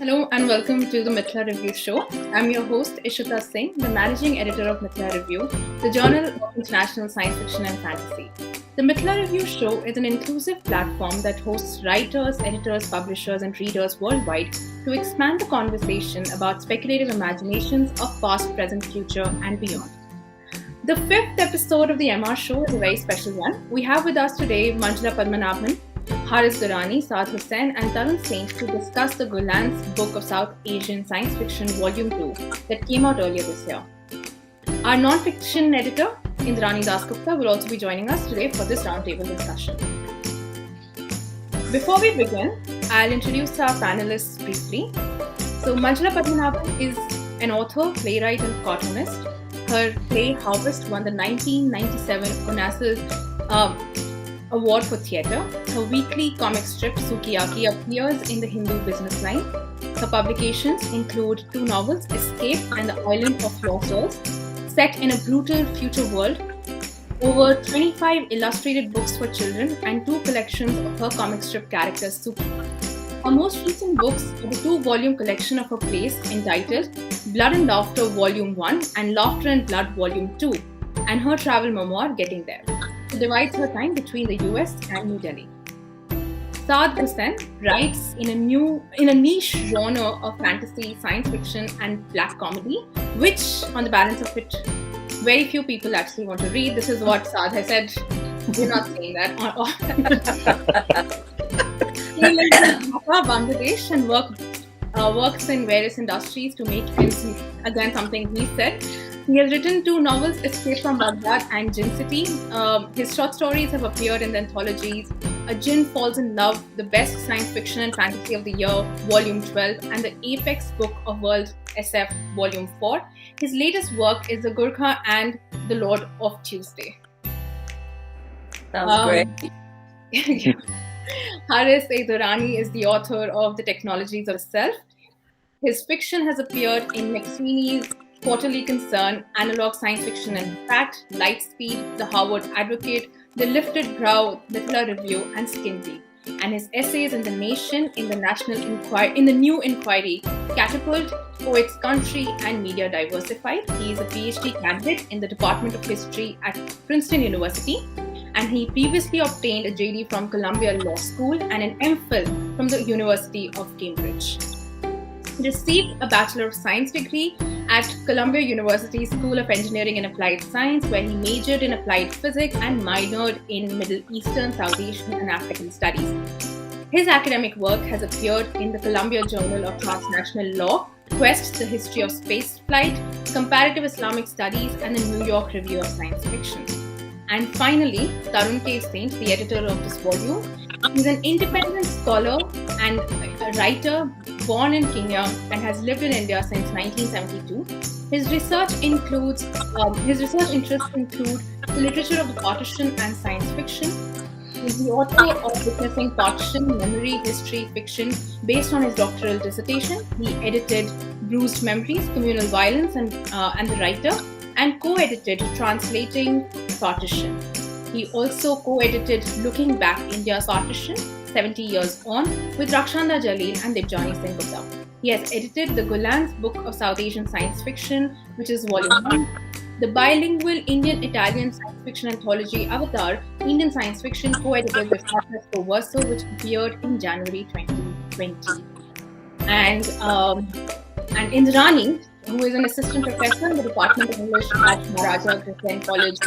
Hello and welcome to the Mithila Review Show. I'm your host, Ishita Singh, the managing editor of Mithila Review, the journal of international science fiction and fantasy. The Mithila Review Show is an inclusive platform that hosts writers, editors, publishers, and readers worldwide to expand the conversation about speculative imaginations of past, present, future, and beyond. The fifth episode of the MR Show is a very special one. We have with us today Manjula Padmanabhan, Durrani, Saad Hossain, and Tarun Saint to discuss the Golan's Book of South Asian Science Fiction Volume 2 that came out earlier this year. Our non-fiction editor, Durrani will also be joining us today for this roundtable discussion. Before we begin, I'll introduce our panelists briefly. So Manjula Padmanabhan is an author, playwright, and cartoonist. Her play Harvest won the 1997 Onassis Award for Theatre. Her weekly comic strip Sukiyaki appears in the Hindu Business Line. Her publications include 2 novels, Escape and The Island of Lost Souls, set in a brutal future world, over 25 illustrated books for children, and 2 collections of her comic strip characters Suki. Her most recent books are the 2-volume collection of her plays entitled Blood and Laughter Volume 1 and Laughter and Blood Volume 2, and her travel memoir Getting There. She divides her time between the US and New Delhi. Saad Z writes in a niche genre of fantasy, science fiction, and black comedy, which, on the balance of it, very few people actually want to read. This is what Saad has said. We're not saying that. He lives in Dhaka, Bangladesh, and works in various industries to make ends meet. Again, something he said. He has written 2 novels, Escape from Baghdad and Jinn City. His short stories have appeared in the anthologies A Jinn Falls in Love, the Best Science Fiction and Fantasy of the Year, Volume 12, and the Apex Book of World SF, Volume 4. His latest work is The Gurkha and The Lord of Tuesday. Sounds great. Durrani is the author of The Technologies of Self. His fiction has appeared in McSweeney's Quarterly Concern, Analog Science Fiction and Fact, Lightspeed, The Harvard Advocate, The Lifted Brow, Mithila Review, and Skin Deep. And his essays in The Nation, in the New Inquiry, Catapult, Poets Country, and Media Diversified. He is a PhD candidate in the Department of History at Princeton University, and he previously obtained a JD from Columbia Law School and an MPhil from the University of Cambridge. He received a Bachelor of Science degree at Columbia University School of Engineering and Applied Science, where he majored in applied physics and minored in Middle Eastern, South Asian, and African studies. His academic work has appeared in the Columbia Journal of Transnational Law, Quest, The History of Spaceflight, Comparative Islamic Studies, and the New York Review of Science Fiction. And finally, Tarun Saint, the editor of this volume, is an independent scholar and a writer born in Kenya and has lived in India since 1972. His research interests include the literature of the partition and science fiction. He is the author of Witnessing Partition, Memory, History, Fiction, based on his doctoral dissertation. He edited Bruised Memories, Communal Violence, and The Writer, and co-edited Translating Partition. He also co-edited Looking Back, India's Partition, 70 Years On, with Rakshanda Jalil and Debjani Singh Gupta. He has edited the Golan's Book of South Asian Science Fiction, which is Volume 1, the bilingual Indian-Italian science fiction anthology Avatar, Indian Science Fiction, co-edited with Francesco Verso, which appeared in January 2020. And Durrani, who is an assistant professor in the Department of English at Maharaja Agrawal College,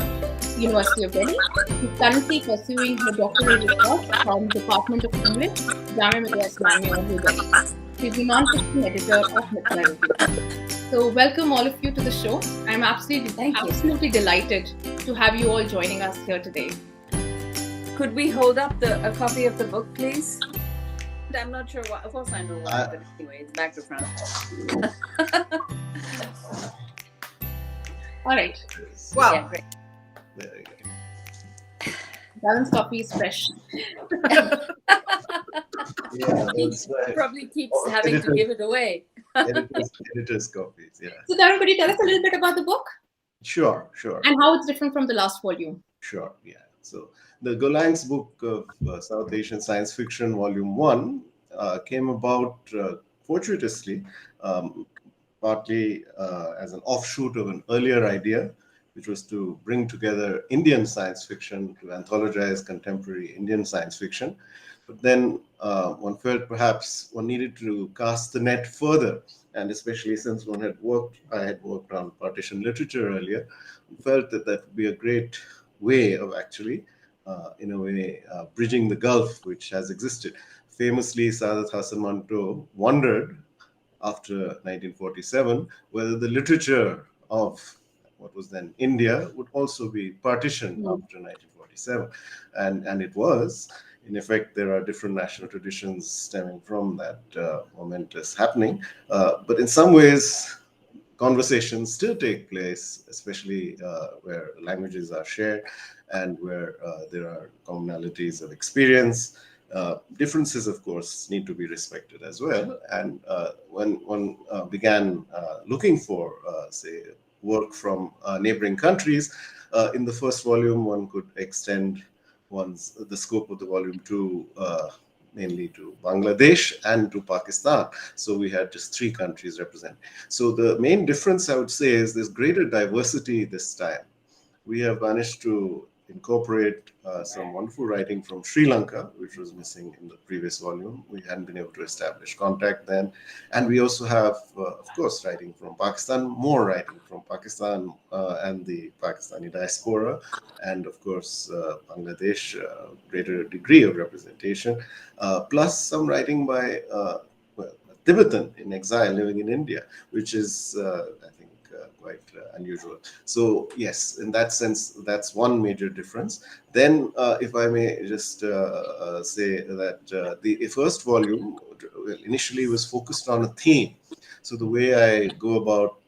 University of Delhi. She's currently pursuing her doctoral research from the Department of English, Jamia Millia Islamia, New Delhi. She's the non-fiction editor of Mithila Review. So welcome all of you to the show. I'm absolutely delighted to have you all joining us here today. Could we hold up a copy of the book, please? I'm not sure what. Of course, I know why, but anyway, it's back to front. All right. Wow. Yeah, great. There you go. Balance copy is fresh. He probably keeps having to give it away. Editor's copies, yeah. So, Darren, could you tell us a little bit about the book? Sure. And how it's different from the last volume? Sure, yeah. So, the Golan's Book of South Asian Science Fiction, Volume 1, came about fortuitously, partly as an offshoot of an earlier idea, which was to bring together Indian science fiction, to anthologize contemporary Indian science fiction. But then one felt perhaps one needed to cast the net further, and especially since I had worked on partition literature earlier, felt that that would be a great way of actually, in a way, bridging the gulf which has existed. Famously, Saadat Hasan Manto wondered after 1947 whether the literature of what was then India would also be partitioned after 1947. And it was. In effect, there are different national traditions stemming from that momentous happening. But in some ways, conversations still take place, especially where languages are shared and where there are commonalities of experience. Differences, of course, need to be respected as well. And when one began looking for, say, work from neighboring countries, in the first volume, one could extend the scope of the volume to mainly to Bangladesh and to Pakistan. So we had just 3 countries represented. So the main difference, I would say, is there's greater diversity this time. We have managed to incorporate some wonderful writing from Sri Lanka, which was missing in the previous volume. We hadn't been able to establish contact then. And we also have, of course, writing from Pakistan, more writing from Pakistan and the Pakistani diaspora, and of course, Bangladesh, greater degree of representation, plus some writing by well, a Tibetan in exile living in India, which is, I think, quite unusual. So yes, in that sense, that's one major difference. Then, if I may just say that the first volume initially was focused on a theme. So the way I go about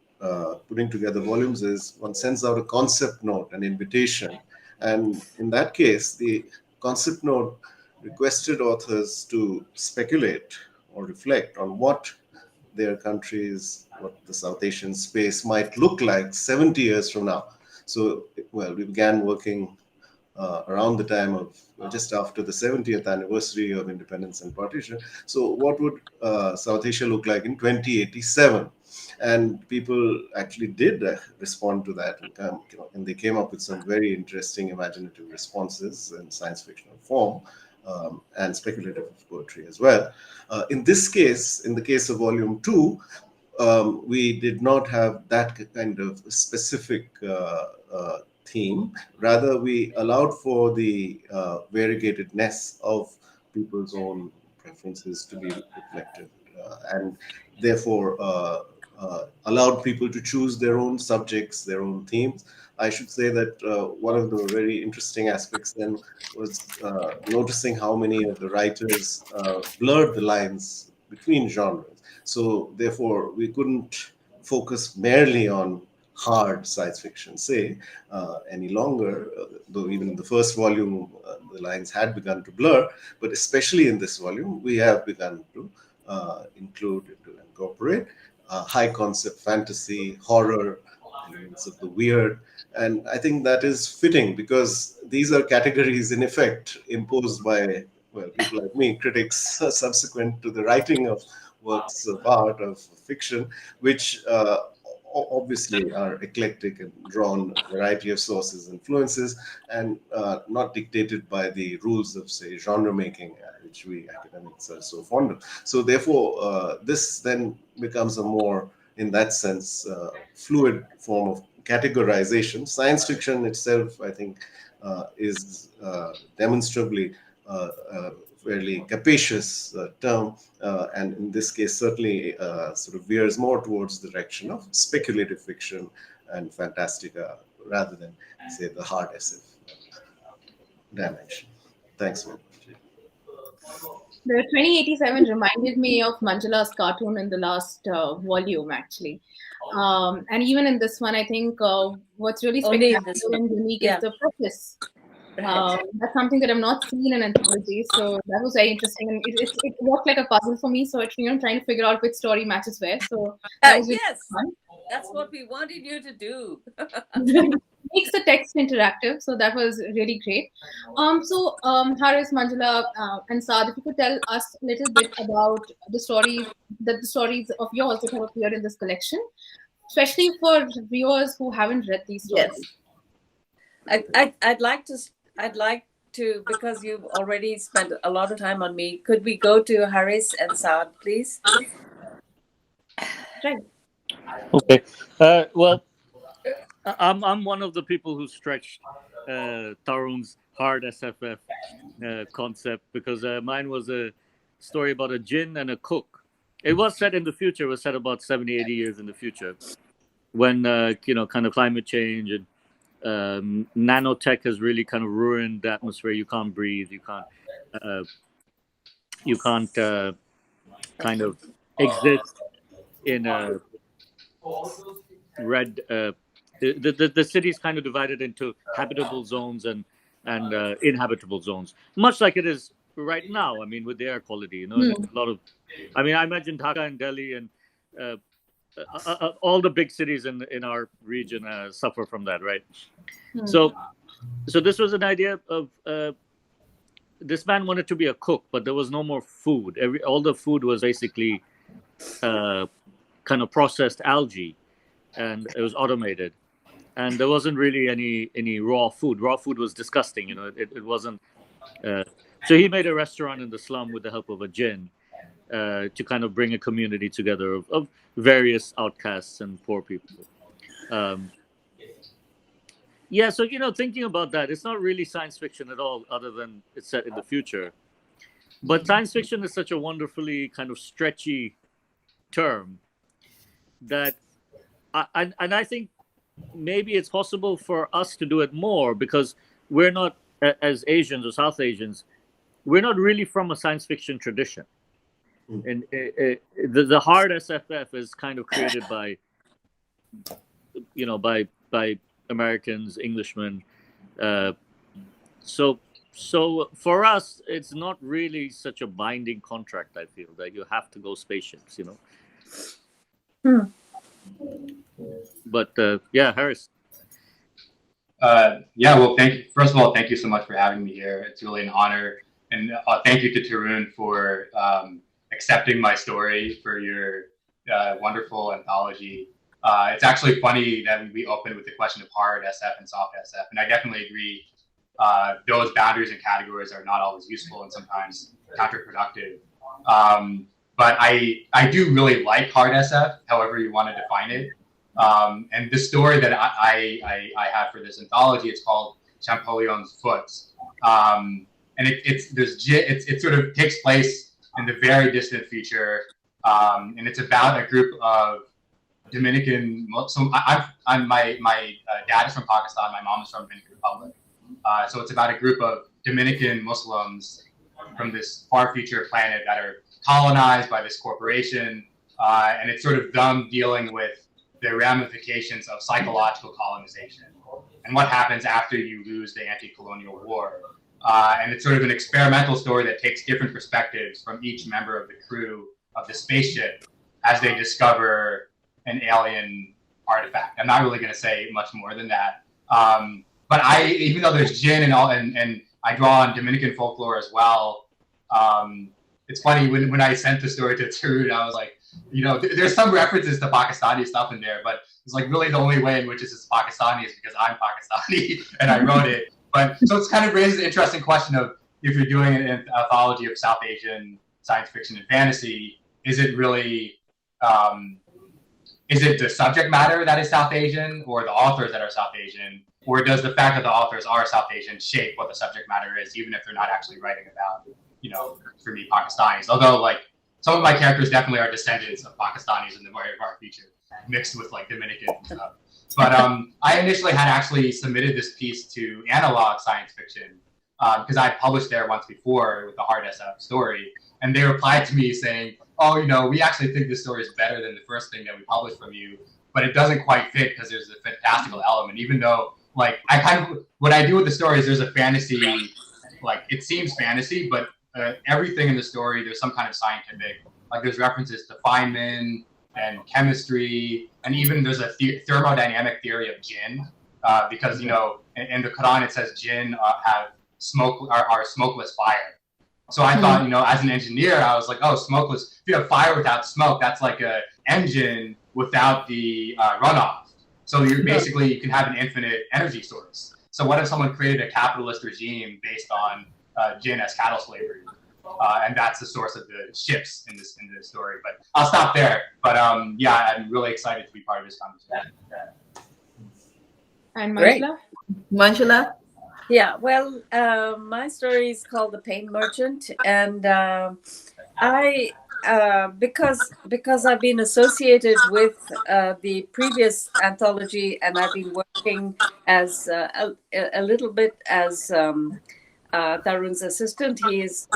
putting together volumes is one sends out a concept note, an invitation, and in that case, the concept note requested authors to speculate or reflect on what their countries, what the South Asian space might look like 70 years from now. So, well, we began working around the time of just after the 70th anniversary of independence and partition. So, what would South Asia look like in 2087? And people actually did respond to that, and they came up with some very interesting imaginative responses in science fictional form. And speculative poetry as well. In this case, in the case of volume 2, we did not have that kind of specific theme. Rather, we allowed for the variegatedness of people's own preferences to be reflected, and therefore allowed people to choose their own subjects, their own themes. I should say that one of the very interesting aspects then was noticing how many of the writers blurred the lines between genres. So therefore, we couldn't focus merely on hard science fiction, say, any longer, though even in the first volume, the lines had begun to blur, but especially in this volume, we have begun to incorporate high concept fantasy, horror, elements of the weird. And I think that is fitting because these are categories, in effect, imposed by, well, people like me, critics subsequent to the writing of works of art, of fiction, which obviously are eclectic and drawn a variety of sources, influences, and not dictated by the rules of, say, genre making, which we academics are so fond of. So therefore, this then becomes a more, in that sense, fluid form of categorization. Science fiction itself, I think, is demonstrably a fairly capacious term, and in this case, certainly sort of veers more towards the direction of speculative fiction and fantastica rather than, say, the hard SF dimension. Thanks very much. The 2087 reminded me of Manjula's cartoon in the last volume, actually. And even in this one, I think what's really spectacular and unique is the preface. That's something that I've not seen in anthology, so that was very interesting, and it worked like a puzzle for me. So it's trying to figure out which story matches where. So that was really fun. That's what we wanted you to do. makes the text interactive. So that was really great. Haris, Manjula, and Saad, if you could tell us a little bit about the stories of yours that have appeared in this collection, especially for viewers who haven't read these stories. Yes. I'd like to, because you've already spent a lot of time on me, could we go to Haris and Saad, please? Right. Okay. Well, I'm one of the people who stretched Tarun's hard SFF concept, because mine was a story about a jinn and a cook. It was set in the future. It was set about 70, 80 years in the future, when kind of climate change and nanotech has really kind of ruined the atmosphere. You can't breathe. You can't kind of exist in a red. The city is kind of divided into habitable zones and inhabitable zones, much like it is right now. I mean, with the air quality, a lot of. I mean, I imagine Dhaka and Delhi and all the big cities in our region suffer from that, right? So this was an idea of this man wanted to be a cook, but there was no more food. All the food was basically kind of processed algae, and it was automated, and there wasn't really any raw food. Raw food was disgusting, it wasn't. So he made a restaurant in the slum with the help of a jinn to kind of bring a community together of various outcasts and poor people. So thinking about that, it's not really science fiction at all, other than it's set in the future. But science fiction is such a wonderfully kind of stretchy term that, I think maybe it's possible for us to do it more, because we're not, as Asians or South Asians, we're not really from a science fiction tradition. And the hard SFF is kind of created by Americans, Englishmen. So for us, it's not really such a binding contract. I feel that you have to go spaceships, But Haris. Well, thank you. First of all, thank you so much for having me here. It's really an honor, and thank you to Tarun for accepting my story for your wonderful anthology. It's actually funny that we opened with the question of hard SF and soft SF, and I definitely agree. Those boundaries and categories are not always useful and sometimes counterproductive. But I do really like hard SF, however you want to define it. And the story that I have for this anthology, it's called Champollion's Foot. And it sort of takes place in the very distant future. And it's about a group of Dominican. So my dad is from Pakistan. My mom is from Dominican Republic. So it's about a group of Dominican Muslims from this far future planet that are colonized by this corporation. And it's sort of them dealing with the ramifications of psychological colonization and what happens after you lose the anti-colonial war. And it's sort of an experimental story that takes different perspectives from each member of the crew of the spaceship as they discover an alien artifact. I'm not really going to say much more than that. But even though there's jinn and all, and I draw on Dominican folklore as well. It's funny when I sent the story to Tarun, I was like, there's some references to Pakistani stuff in there, but it's like really the only way in which this is Pakistani is because I'm Pakistani and I wrote it. But so it's kind of raises an interesting question of, if you're doing an anthology of South Asian science fiction and fantasy, is it really, is it the subject matter that is South Asian or the authors that are South Asian? Or does the fact that the authors are South Asian shape what the subject matter is, even if they're not actually writing about, for me, Pakistanis? Although, like, some of my characters definitely are descendants of Pakistanis in the very far future, mixed with, like, Dominican and stuff. But I initially had actually submitted this piece to Analog Science Fiction because I published there once before with the hard SF story. And they replied to me saying, oh, we actually think this story is better than the first thing that we published from you, but it doesn't quite fit because there's a fantastical element, even though, like, what I do with the story is there's a fantasy, like, it seems fantasy, but everything in the story, there's some kind of scientific, like, there's references to Feynman and chemistry, and even there's a thermodynamic theory of jinn because in the Quran it says jinn have are smokeless fire. So I thought, as an engineer, I was like, oh, smokeless. If you have fire without smoke, that's like a engine without the runoff. So you can have an infinite energy source. So what if someone created a capitalist regime based on jinn as cattle slavery? And that's the source of the ships in this story. But I'll stop there. But yeah, I'm really excited to be part of this conversation. And Manjula? Manjula? Yeah, well, my story is called The Pain Merchant, and I because I've been associated with the previous anthology, and I've been working as a little bit as Tarun's assistant. He is,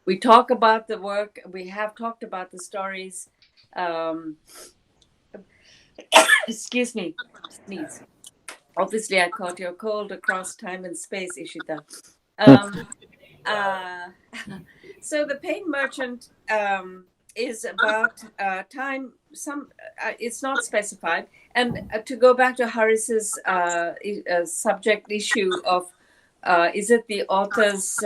we talk about the work. We have talked about the stories. Excuse me, sneeze. Obviously, I caught your cold across time and space, Ishita. So The Pain Merchant is about time. It's not specified. And to go back to Harris's subject issue of is it the author's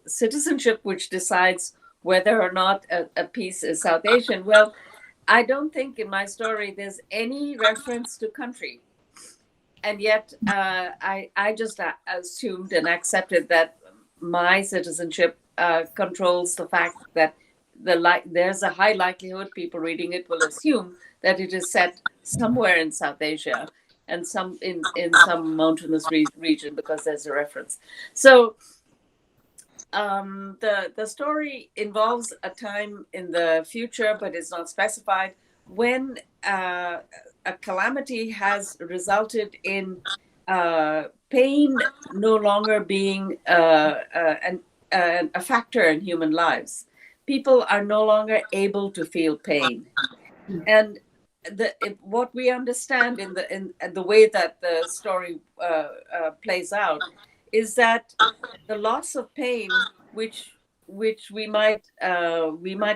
citizenship which decides whether or not a piece is South Asian? Well, I don't think in my story there's any reference to country. And yet I just assumed and accepted that my citizenship controls the fact that there's a high likelihood people reading it will assume that it is set somewhere in South Asia and some in some mountainous region because there's a reference. So the story involves a time in the future, but it's not specified, when a calamity has resulted in pain no longer being a factor in human lives. People are no longer able to feel pain, and what we understand in the way that the story plays out is that the loss of pain, which we might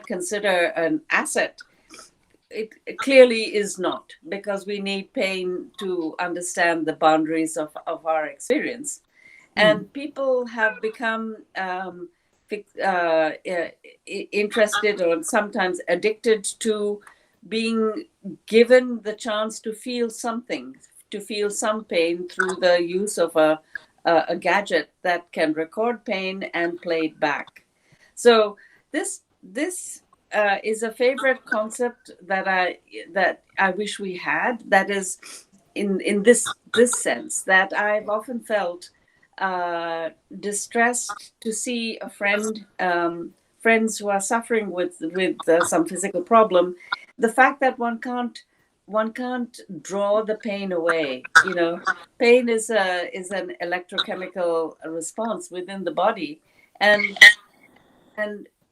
consider an asset, it clearly is not, because we need pain to understand the boundaries of our experience. And people have become interested or sometimes addicted to being given the chance to feel something, to feel some pain through the use of a gadget that can record pain and play it back. So this is a favorite concept that I wish we had. That is, in this sense, that I've often felt distressed to see a friends who are suffering with some physical problem. The fact that one can't draw the pain away. Pain is an electrochemical response within the body, and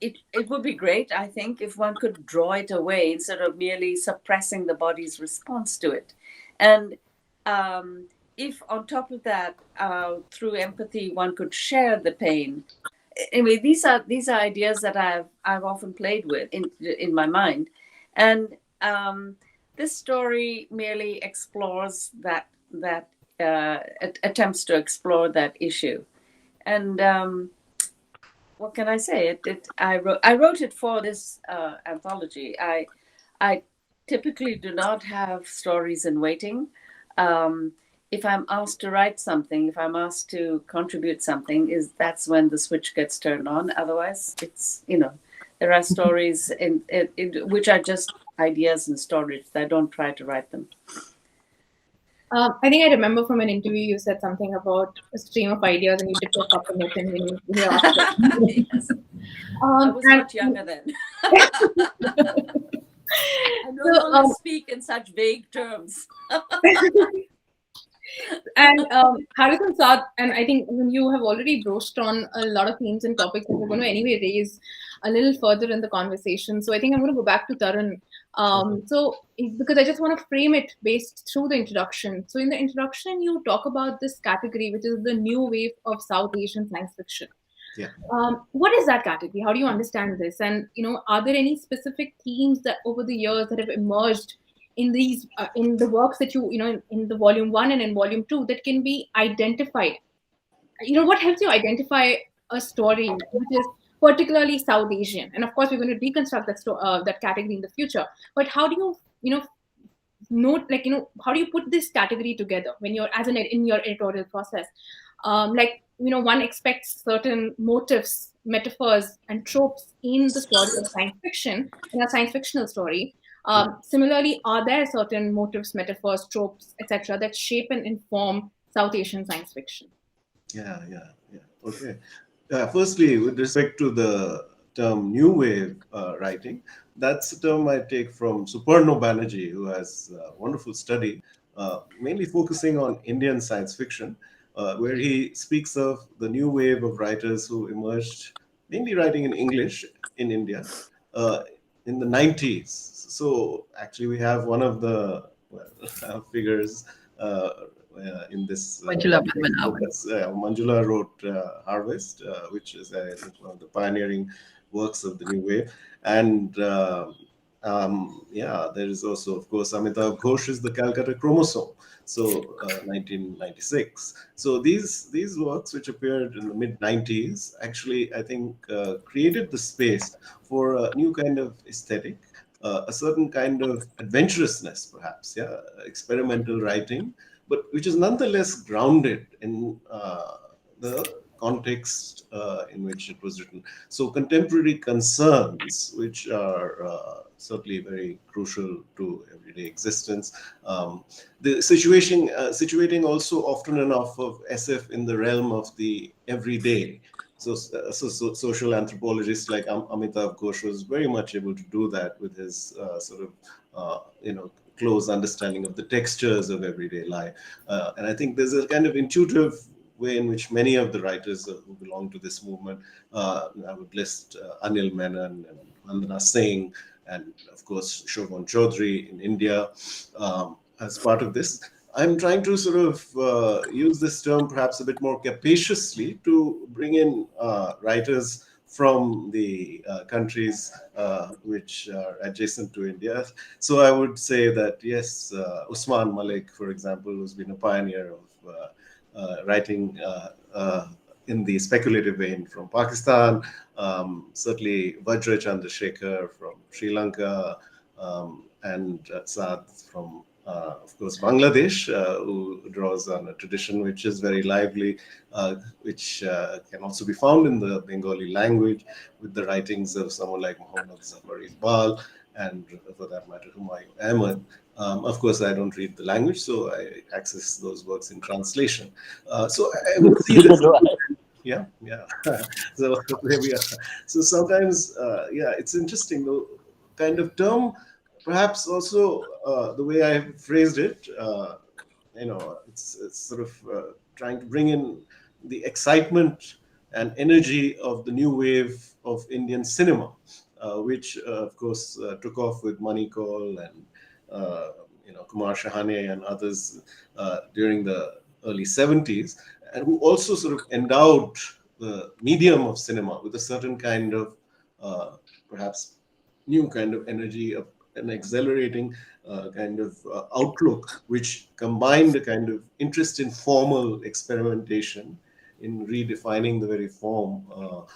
it would be great, I think, if one could draw it away instead of merely suppressing the body's response to it. And if on top of that, through empathy, one could share the pain. Anyway, these are ideas that I've often played with in my mind, and this story merely explores that attempts to explore that issue. And what can I say? I wrote it for this anthology. I typically do not have stories in waiting. If I'm asked to write something, if I'm asked to contribute something, that's when the switch gets turned on. Otherwise, it's there are stories in which are just ideas in storage. I don't try to write them. I think I remember from an interview you said something about a stream of ideas and you did pick up on it when you asked it. Yes. I was much younger then. I no longer speak in such vague terms. And Harris and Saad, and I think you have already broached on a lot of themes and topics that we're going to anyway raise a little further in the conversation. So I think I'm going to go back to Tarun. Because I just want to frame it based through the introduction. So in the introduction, you talk about this category, which is the new wave of South Asian science fiction. Yeah. What is that category? How do you understand this? And, are there any specific themes that over the years that have emerged in these in the works that in the volume 1 and in volume 2 that can be identified. What helps you identify a story which is particularly South Asian? And of course, we're going to deconstruct that category in the future. But how do you note, how do you put this category together when you're in your editorial process? One expects certain motifs, metaphors, and tropes in the story of science fiction, in a science fictional story. Similarly, are there certain motifs, metaphors, tropes, etc., that shape and inform South Asian science fiction? Yeah. Okay. Firstly, with respect to the term new wave writing, that's a term I take from Suparno Banerjee, who has a wonderful study, mainly focusing on Indian science fiction, where he speaks of the new wave of writers who emerged, mainly writing in English in India in the 90s. So actually, we have one of the figures in this. Manjula Padmanabhan. Manjula wrote Harvest, which is, I think, one of the pioneering works of the new wave. And there is also, of course, Amitav Ghosh is the Calcutta Chromosome, so 1996. So these works, which appeared in the mid-90s, actually, I think, created the space for a new kind of aesthetic, a certain kind of adventurousness, perhaps, experimental writing, but which is nonetheless grounded in the context in which it was written. So contemporary concerns, which are certainly very crucial to everyday existence. The situating also often enough of SF in the realm of the everyday. So social anthropologists like Amitav Ghosh was very much able to do that with his close understanding of the textures of everyday life. And I think there's a kind of intuitive way in which many of the writers who belong to this movement, I would list Anil Menon and Vandana Singh, and of course Shovan Chaudhary in India as part of this. I'm trying to sort of use this term perhaps a bit more capaciously to bring in writers from the countries which are adjacent to India. So I would say that, yes, Usman Malik, for example, who's been a pioneer of writing in the speculative vein from Pakistan, certainly Vajra Chandrasekhar from Sri Lanka, and Saad from of course, Bangladesh, who draws on a tradition which is very lively, which can also be found in the Bengali language, with the writings of someone like Muhammad Zafar Iqbal, and for that matter, Humayun Ahmad. Of course, I don't read the language, so I access those works in translation. So I would see this. Yeah. So there we are. So sometimes, it's interesting, the kind of term. Perhaps also the way I phrased it, it's sort of trying to bring in the excitement and energy of the new wave of Indian cinema, which of course took off with Manikol and Kumar Shahane and others during the early 70s, and who also sort of endowed the medium of cinema with a certain kind of perhaps new kind of energy, an exhilarating kind of outlook, which combined a kind of interest in formal experimentation in redefining the very form of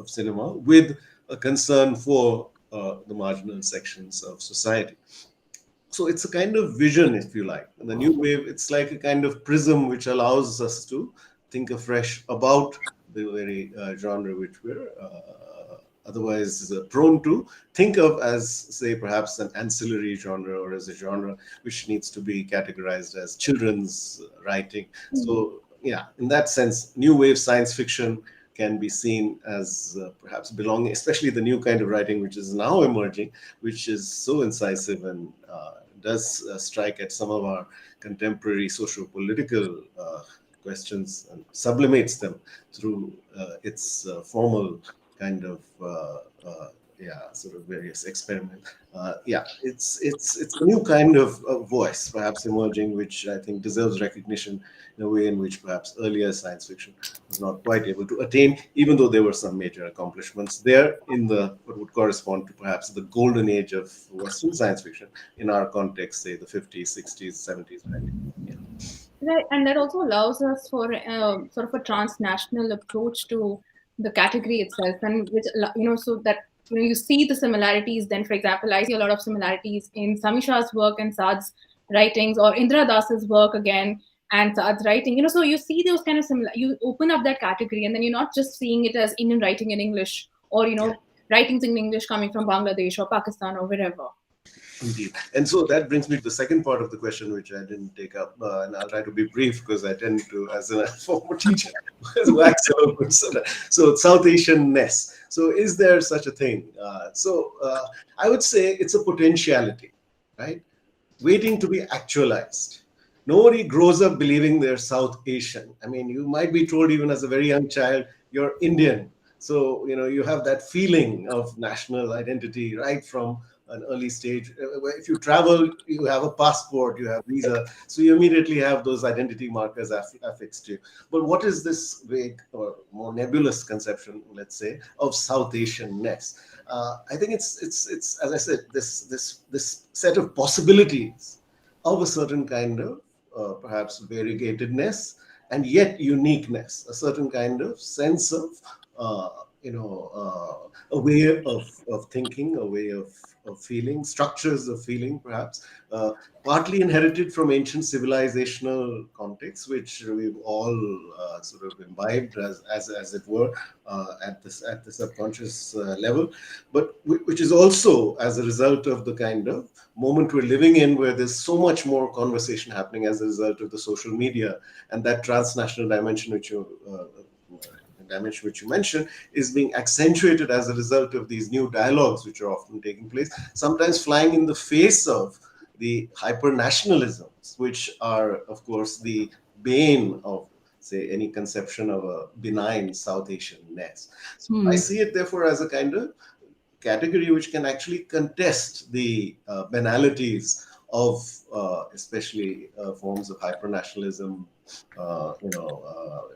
cinema, with a concern for the marginal sections of society. So it's a kind of vision, if you like. And the new wave, it's like a kind of prism which allows us to think afresh about the very genre which we're otherwise prone to think of as, say, perhaps an ancillary genre, or as a genre which needs to be categorized as children's writing. So, in that sense, new wave science fiction can be seen as perhaps belonging, especially the new kind of writing which is now emerging, which is so incisive and does strike at some of our contemporary socio-political questions and sublimates them through its formal kind of sort of various experiments. It's a new kind of voice, perhaps emerging, which I think deserves recognition in a way in which perhaps earlier science fiction was not quite able to attain, even though there were some major accomplishments there in the what would correspond to perhaps the golden age of Western science fiction in our context, say the 50s, 60s, 70s, 90s. Right, and that also allows us for sort of a transnational approach to the category itself, and which so that you see the similarities. Then, for example, I see a lot of similarities in Samisha's work and Saad's writings, or Indra Das's work again and Saad's writing. So you see those kind of similar. You open up that category, and then you're not just seeing it as Indian writing in English, or writings in English coming from Bangladesh or Pakistan or wherever. Indeed. And so that brings me to the second part of the question, which I didn't take up, and I'll try to be brief because I tend to, as a former teacher, wax eloquent. So South Asian-ness. So is there such a thing? I would say it's a potentiality, right? Waiting to be actualized. Nobody grows up believing they're South Asian. I mean, you might be told even as a very young child, you're Indian. So, you have that feeling of national identity right from an early stage. If you travel, you have a passport, you have visa, so you immediately have those identity markers affixed to you. But what is this vague or more nebulous conception, let's say, of South Asian-ness? I think it's as I said, this set of possibilities of a certain kind of perhaps variegatedness and yet uniqueness, a certain kind of sense of a way of thinking, a way of feeling, structures of feeling, perhaps, partly inherited from ancient civilizational contexts, which we've all sort of imbibed as it were at the subconscious level, but which is also as a result of the kind of moment we're living in, where there's so much more conversation happening as a result of the social media and that transnational dimension which you mentioned is being accentuated as a result of these new dialogues which are often taking place, sometimes flying in the face of the hyper-nationalisms, which are, of course, the bane of, say, any conception of a benign South Asian-ness. So I see it, therefore, as a kind of category which can actually contest the banalities of especially forms of hyper-nationalism,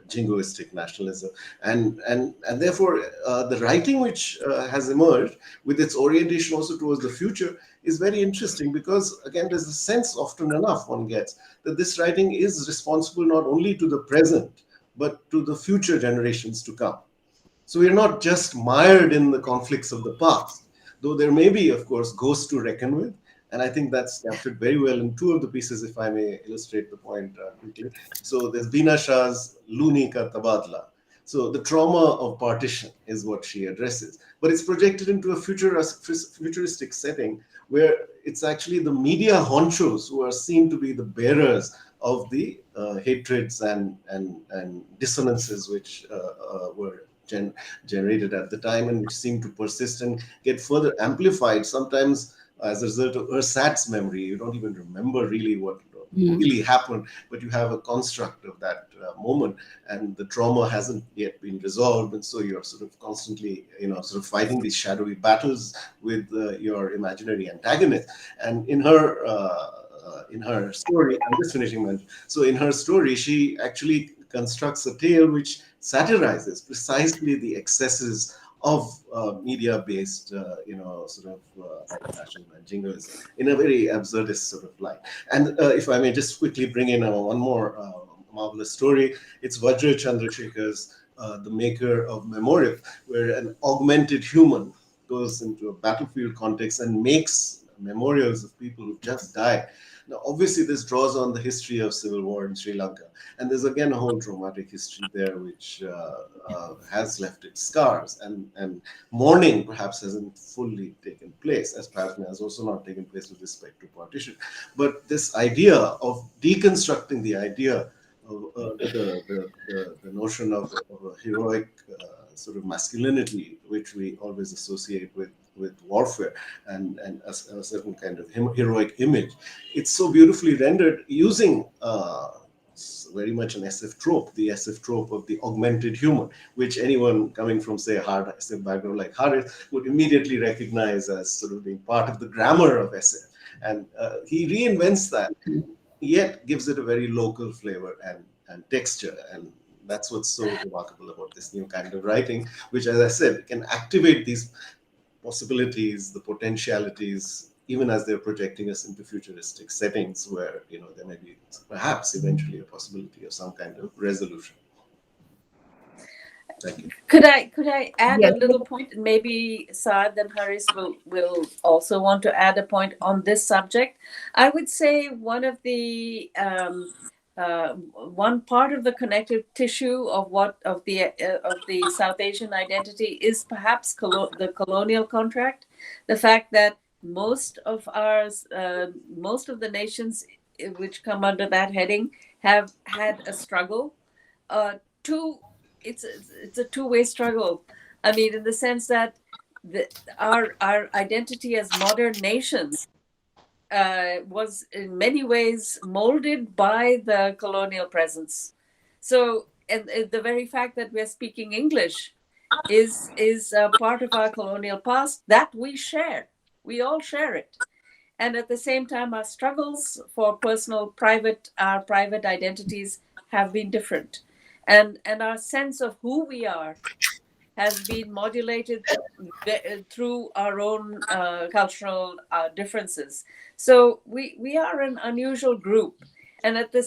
jingoistic nationalism, and therefore the writing which has emerged with its orientation also towards the future is very interesting, because again there's a sense often enough one gets that this writing is responsible not only to the present but to the future generations to come. So we're not just mired in the conflicts of the past, though there may be, of course, ghosts to reckon with. And I think that's captured very well in two of the pieces, if I may illustrate the point quickly. So there's Bina Shah's Luni Ka Tabadla. So the trauma of partition is what she addresses. But it's projected into a futuristic setting where it's actually the media honchos who are seen to be the bearers of the hatreds and dissonances which were generated at the time and which seem to persist and get further amplified, sometimes as a result of Saad's memory. You don't even remember really what really happened, but you have a construct of that moment, and the trauma hasn't yet been resolved, and so you're sort of constantly, sort of fighting these shadowy battles with your imaginary antagonist. And in her story, I'm just finishing, man. So in her story, she actually constructs a tale which satirizes precisely the excesses of media-based, sort of national jingoism in a very absurdist sort of light. And if I may just quickly bring in one more marvelous story, it's Vajra Chandrasekhar's The Maker of Memorial, where an augmented human goes into a battlefield context and makes memorials of people who just died. Now, obviously, this draws on the history of civil war in Sri Lanka. And there's, again, a whole traumatic history there, which has left its scars. And mourning, perhaps, hasn't fully taken place, as perhaps has also not taken place with respect to partition. But this idea of deconstructing the idea of the notion of a heroic sort of masculinity, which we always associate with warfare and a certain kind of heroic image. It's so beautifully rendered using was very much an SF trope, the SF trope of the augmented human, which anyone coming from, say, a hard SF background like Harith would immediately recognize as sort of being part of the grammar of SF. And he reinvents that, yet gives it a very local flavor and texture. And that's what's so remarkable about this new kind of writing, which, as I said, can activate these possibilities, the potentialities, even as they're projecting us into futuristic settings where, there may be perhaps eventually a possibility of some kind of resolution. Thank you. Could I add a little point? Maybe Saad and Haris will also want to add a point on this subject. I would say one part of the connective tissue of the South Asian identity is perhaps the colonial contract. The fact that most of the nations which come under that heading have had a struggle it's a two-way struggle. I mean, in the sense that our identity as modern nations was in many ways molded by the colonial presence. So, and the very fact that we're speaking English is a part of our colonial past that we share. We all share it. And at the same time, our struggles for our private identities have been different. And our sense of who we are has been modulated through our own cultural differences. So we are an unusual group. And at the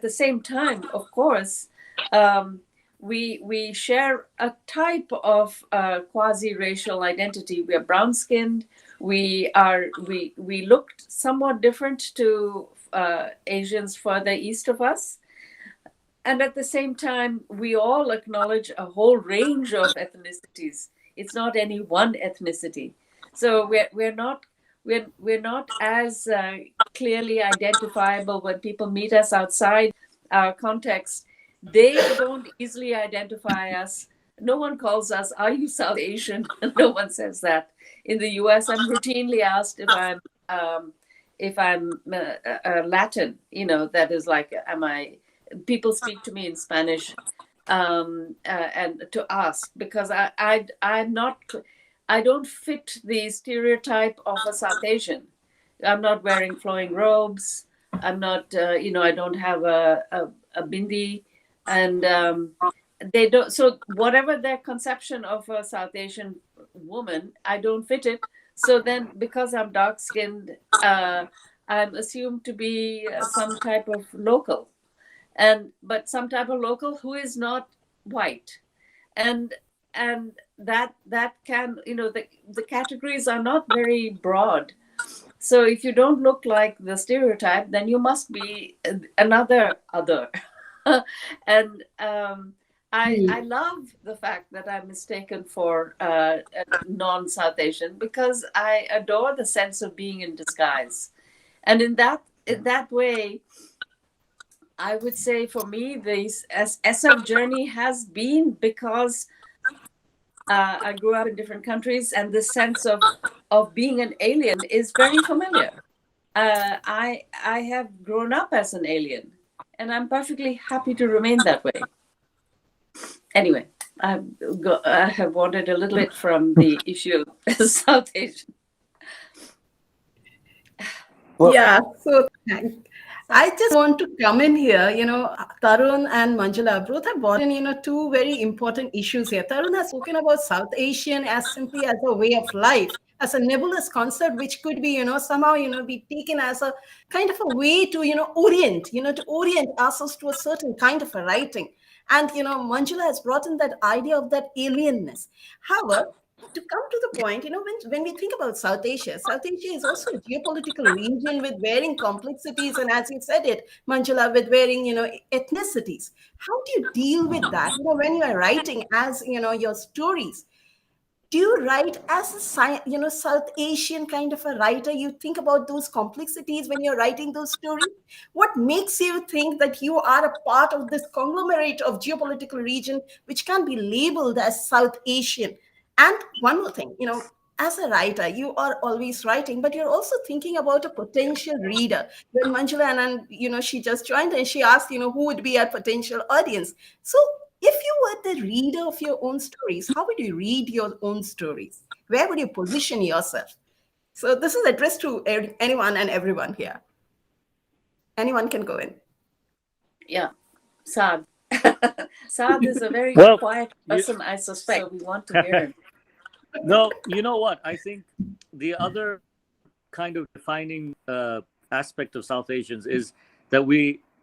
same time, of course, we share a type of quasi-racial identity. We are brown-skinned. We looked somewhat different to Asians further east of us. And at the same time, we all acknowledge a whole range of ethnicities. It's not any one ethnicity. So we're not as clearly identifiable when people meet us outside our context. They don't easily identify us. No one calls us, "Are you South Asian?" No one says that. In the U.S., I'm routinely asked if I'm Latin. That is like, am I? People speak to me in Spanish, and to ask, because I don't fit the stereotype of a South Asian. I'm not wearing flowing robes. I'm not, I don't have a bindi, and they don't. So whatever their conception of a South Asian woman, I don't fit it. So then, because I'm dark-skinned, I'm assumed to be some type of local. But some type of local who is not white, and that can, the categories are not very broad. So if you don't look like the stereotype, then you must be another other. And I love the fact that I'm mistaken for a non-South Asian, because I adore the sense of being in disguise, and in that way, I would say for me, this SF journey has been because I grew up in different countries, and the sense of being an alien is very familiar. I have grown up as an alien, and I'm perfectly happy to remain that way. Anyway, I have wandered a little bit from the issue of South Asian. Well, yeah, so thanks. I just want to come in here. Tarun and Manjula both have brought in, two very important issues here. Tarun has spoken about South Asian as simply as a way of life, as a nebulous concept, which could be, somehow, be taken as a kind of a way to, orient ourselves to a certain kind of a writing. And, Manjula has brought in that idea of that alienness. However, to come to the point, when we think about South Asia is also a geopolitical region with varying complexities, and as you said it, Manjula, with varying, ethnicities. How do you deal with that? When you are writing as, your stories, do you write as a, South Asian kind of a writer? You think about those complexities when you're writing those stories? What makes you think that you are a part of this conglomerate of geopolitical region, which can be labeled as South Asian? And one more thing, as a writer, you are always writing, but you're also thinking about a potential reader. When Manjula and she just joined and she asked, who would be a potential audience. So if you were the reader of your own stories, how would you read your own stories? Where would you position yourself? So this is addressed to anyone and everyone here. Anyone can go in. Yeah, Saad. Saad is a very quiet person, I suspect. So we want to hear him. No, you know what? I think the other kind of defining aspect of South Asians is that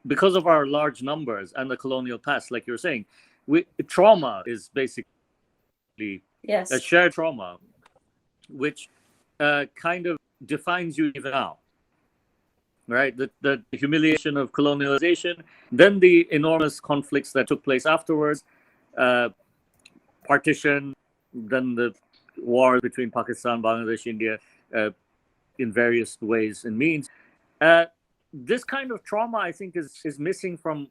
because of our large numbers and the colonial past, like you're saying, trauma is basically a shared trauma, which kind of defines you even now, right? The humiliation of colonialization, then the enormous conflicts that took place afterwards, partition, then the war between Pakistan, Bangladesh, India, in various ways and means. This kind of trauma, I think, is missing from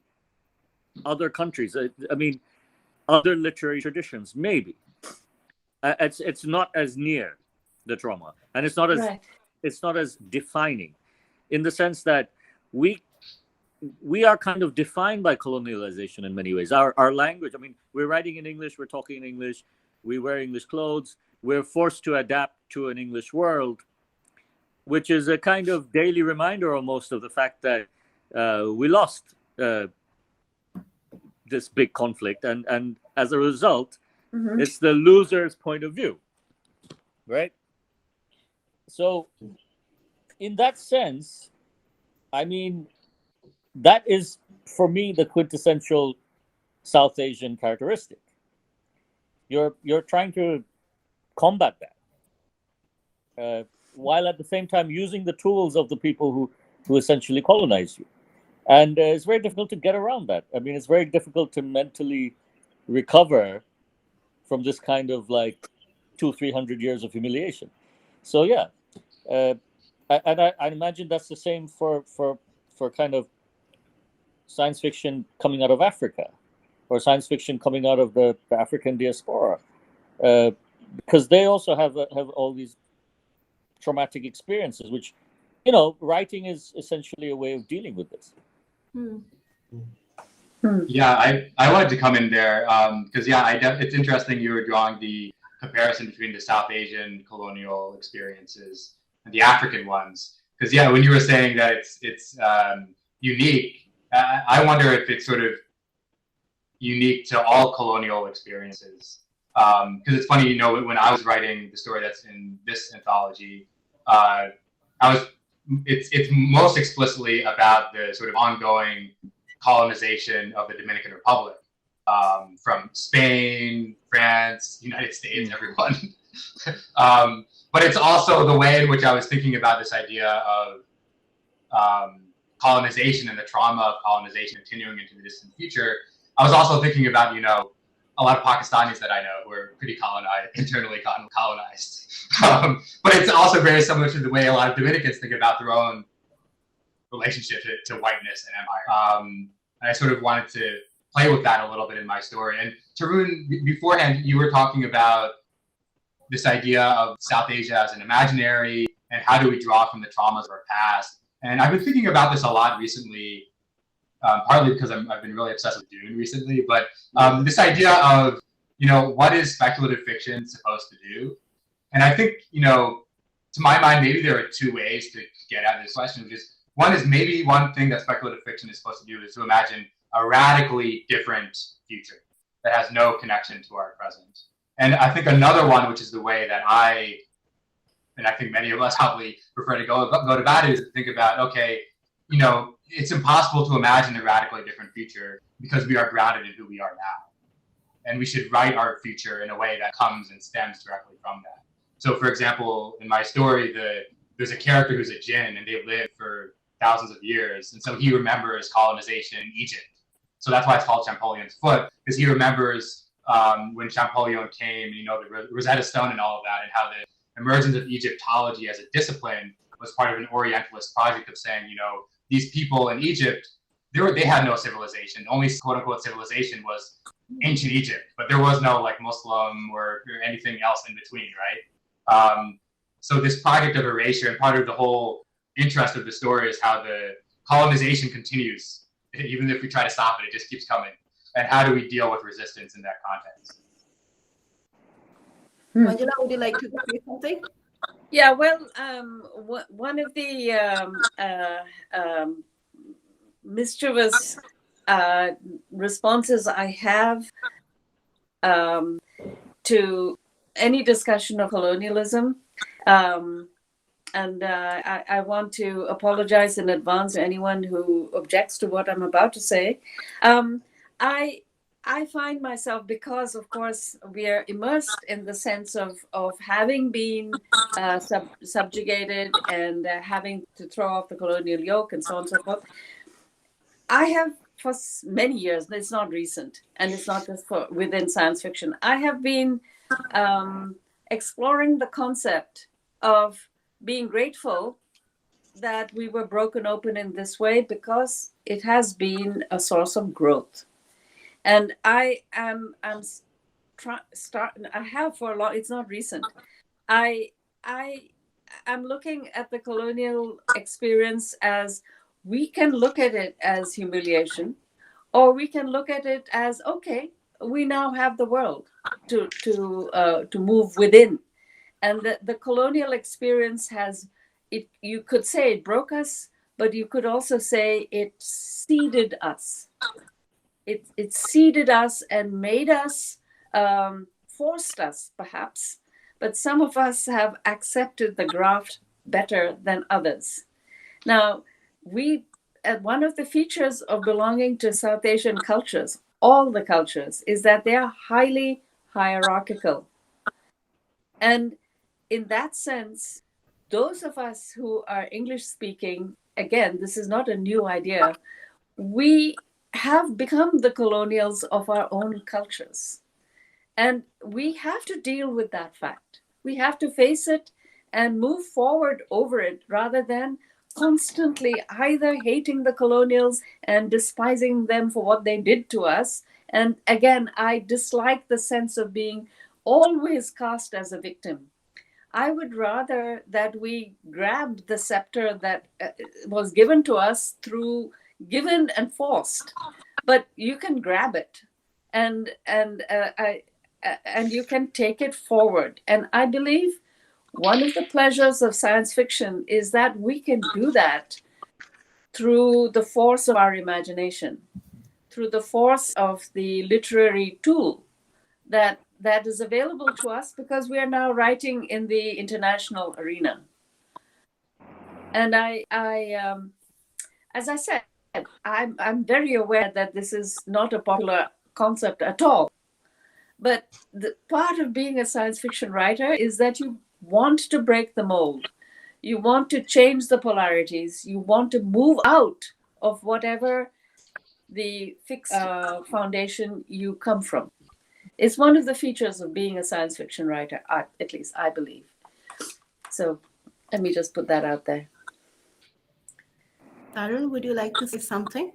other countries. I mean, other literary traditions, maybe. It's not as near the trauma, and it's not as defining, in the sense that we are kind of defined by colonialization in many ways. Our language. I mean, we're writing in English, we're talking in English, we wear English clothes, we're forced to adapt to an English world, which is a kind of daily reminder almost of the fact that we lost this big conflict, and as a result, it's the loser's point of view, right? So in that sense, I mean, that is for me the quintessential South Asian characteristic. You're trying to combat that, while at the same time using the tools of the people who essentially colonized you. And it's very difficult to get around that. I mean, it's very difficult to mentally recover from this kind of like 200-300 years of humiliation. So yeah, and I imagine that's the same for kind of science fiction coming out of Africa, or science fiction coming out of the African diaspora, because they also have all these traumatic experiences, which, writing is essentially a way of dealing with this. Yeah, I wanted to come in there because it's interesting you were drawing the comparison between the South Asian colonial experiences and the African ones. Because when you were saying that it's unique, I wonder if it's sort of unique to all colonial experiences. Because it's funny, when I was writing the story that's in this anthology, it's most explicitly about the sort of ongoing colonization of the Dominican Republic, from Spain, France, United States, everyone. But it's also the way in which I was thinking about this idea of colonization and the trauma of colonization continuing into the distant future. I was also thinking about, a lot of Pakistanis that I know who are pretty internally colonized. But it's also very similar to the way a lot of Dominicans think about their own relationship to whiteness and empire. And I sort of wanted to play with that a little bit in my story. And Tarun, beforehand, you were talking about this idea of South Asia as an imaginary, and how do we draw from the traumas of our past. And I've been thinking about this a lot recently, partly because I've been really obsessed with Dune recently, but this idea of, what is speculative fiction supposed to do? And I think, to my mind, maybe there are two ways to get at this question, which is, one is maybe one thing that speculative fiction is supposed to do is to imagine a radically different future that has no connection to our present. And I think another one, which is the way that I think many of us probably prefer to go about it, is to think about, okay, it's impossible to imagine a radically different future because we are grounded in who we are now. And we should write our future in a way that comes and stems directly from that. So, for example, in my story, there's a character who's a jinn, and they've lived for thousands of years. And so he remembers colonization in Egypt. So that's why it's called Champollion's Foot, because he remembers when Champollion came, the Rosetta Stone and all of that, and how the emergence of Egyptology as a discipline was part of an Orientalist project of saying, these people in Egypt, they had no civilization. The only quote unquote civilization was ancient Egypt, but there was no like Muslim or anything else in between, right? So this project of erasure, and part of the whole interest of the story is how the colonization continues. Even if we try to stop it, it just keeps coming. And how do we deal with resistance in that context? Manjula, would you like to say something? Yeah, well, one of the mischievous responses I have to any discussion of colonialism, and I want to apologize in advance to anyone who objects to what I'm about to say. I find myself, because of course we are immersed in the sense of having been subjugated and having to throw off the colonial yoke and so on and so forth. I have for many years, it's not recent, and it's not just for within science fiction, I have been exploring the concept of being grateful that we were broken open in this way, because it has been a source of growth. And I have for a long, it's not recent. I am looking at the colonial experience as, we can look at it as humiliation, or we can look at it as, okay, we now have the world to move within. And the colonial experience has, it, you could say it broke us, but you could also say it seeded us. It seeded us and made us, forced us perhaps, but some of us have accepted the graft better than others. Now, one of the features of belonging to South Asian cultures, all the cultures, is that they are highly hierarchical. And in that sense, those of us who are English speaking, again, this is not a new idea, we have become the colonials of our own cultures. And we have to deal with that fact. We have to face it and move forward over it, rather than constantly either hating the colonials and despising them for what they did to us. And again, I dislike the sense of being always cast as a victim. I would rather that we grabbed the scepter that was given to us through given and forced, but you can grab it and you can take it forward. And I believe one of the pleasures of science fiction is that we can do that through the force of our imagination, through the force of the literary tool that is available to us, because we are now writing in the international arena. And I as I said, I'm very aware that this is not a popular concept at all. But the part of being a science fiction writer is that you want to break the mold. You want to change the polarities. You want to move out of whatever the fixed foundation you come from. It's one of the features of being a science fiction writer, at least I believe. So let me just put that out there. Tarun, would you like to say something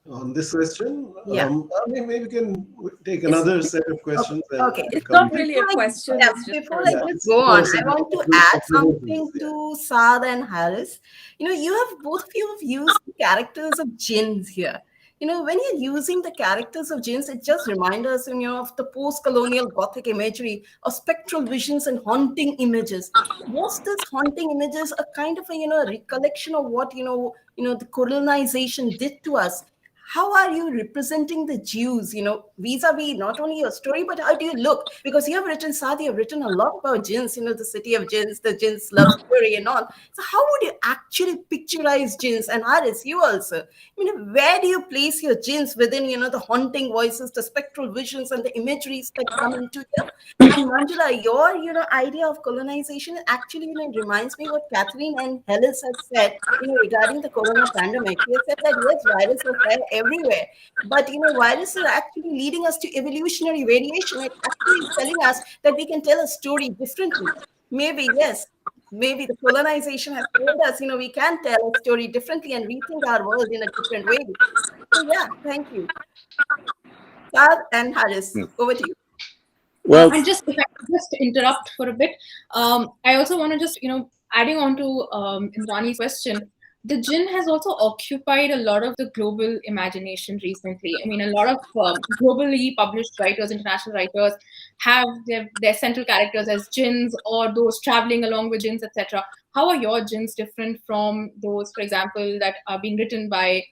on this question? Yeah. I mean, maybe we can take another set of questions. Okay. It's not really a question. Yeah, before I just go on, I want to add something to Saad and Harris. You have both of you have used the characters of jinns here. When you're using the characters of jinns, it just reminds us, of the post-colonial Gothic imagery of spectral visions and haunting images. Was this haunting images a kind of a, recollection of what, the colonization did to us? How are you representing the Jews, vis-a-vis not only your story, but how do you look? Because you have written, Saad, you have written a lot about jinns, the city of jinns, the jinns love story and all. So how would you actually picturize jinns? And Harris, you also. Where do you place your jinns within, the haunting voices, the spectral visions and the imageries that come into here? And Manjula, your, idea of colonization actually, reminds me what Catherine and Hellis have said, regarding the corona pandemic. They said that, yes, virus was there everywhere, but viruses are actually leading us to evolutionary variation. It actually is telling us that we can tell a story differently. Maybe yes, maybe the colonization has told us we can tell a story differently and rethink our world in a different way. So yeah, thank you. Saad and Harris, over to you. Well, And just if I could just interrupt for a bit, I also want to just, adding on to Indrani's question, the jinn has also occupied a lot of the global imagination recently. I mean, a lot of globally published writers, international writers, have their central characters as jinns or those traveling along with jinns, etc. How are your jinns different from those, for example, that are being written by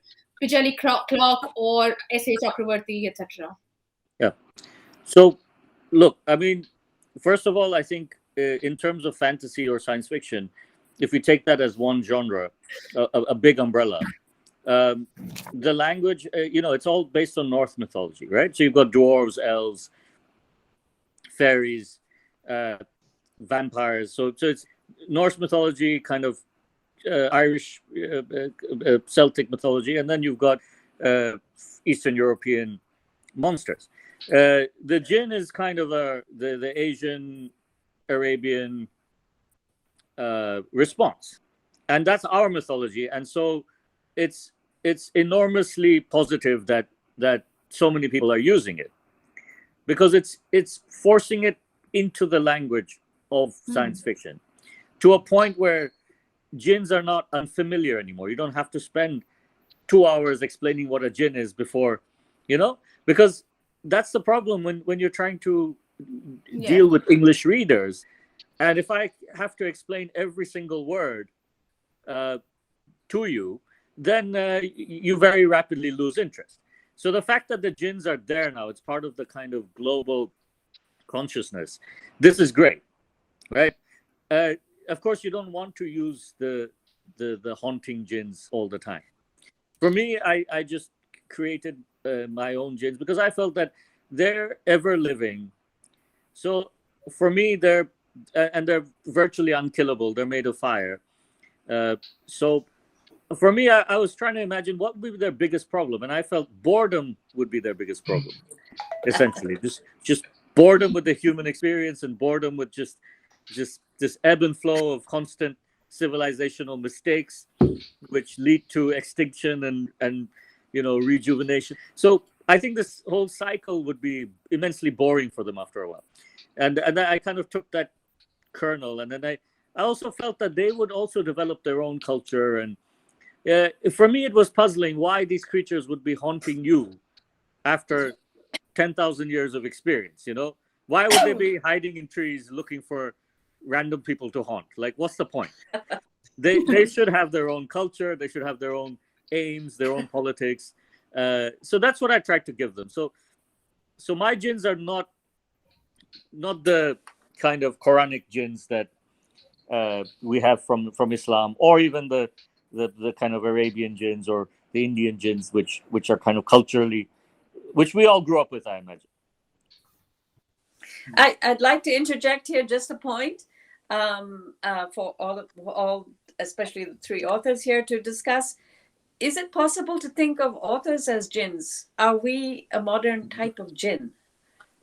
Pichali Clark or S.A. Chakravarti, etc.? yeah. So, look, I mean, first of all, I think in terms of fantasy or science fiction, if we take that as one genre, a big umbrella, the language, it's all based on Norse mythology, right? So you've got dwarves, elves, fairies, vampires. So it's Norse mythology, kind of Irish, Celtic mythology, and then you've got Eastern European monsters. The jinn is kind of the Asian, Arabian response, and that's our mythology. And so it's enormously positive that so many people are using it, because it's forcing it into the language of science fiction to a point where jinns are not unfamiliar anymore. You don't have to spend 2 hours explaining what a jinn is before, because that's the problem when you're trying to deal with English readers. And if I have to explain every single word to you, then you very rapidly lose interest. So the fact that the jinns are there now, it's part of the kind of global consciousness. This is great, right? Of course, you don't want to use the haunting jinns all the time. For me, I just created my own jinns because I felt that they're ever living. So for me, they're virtually unkillable. They're made of fire. So for me, I was trying to imagine what would be their biggest problem, and I felt boredom would be their biggest problem. Essentially, just boredom with the human experience and boredom with just this ebb and flow of constant civilizational mistakes, which lead to extinction and rejuvenation. So I think this whole cycle would be immensely boring for them after a while. And I kind of took that kernel, and then I also felt that they would also develop their own culture. And for me, it was puzzling why these creatures would be haunting you after 10,000 years of experience. Why would they be hiding in trees looking for random people to haunt? Like, what's the point? They should have their own culture. They should have their own aims, their own politics. So that's what I tried to give them. So my jinns are not the kind of Quranic jinns that we have from Islam, or even the kind of Arabian jinns or the Indian jinns, which are kind of culturally, which we all grew up with, I imagine. I'd like to interject here just a point for all, especially the three authors here, to discuss. Is it possible to think of authors as jinns? Are we a modern type of jinn?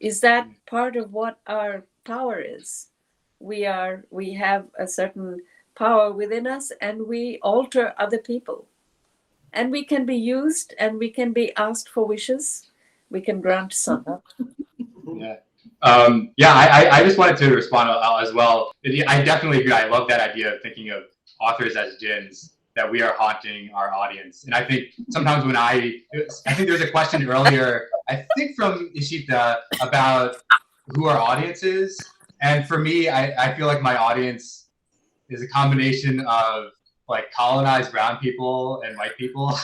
Is that part of what our power is? We have a certain power within us, and we alter other people. And we can be used, and we can be asked for wishes. We can grant some. Yeah. I just wanted to respond as well. I definitely agree. I love that idea of thinking of authors as jinns, that we are haunting our audience. And I think sometimes when I think there was a question earlier, I think from Ishita, about who our audience is. And for me, I feel like my audience is a combination of like colonized brown people and white people.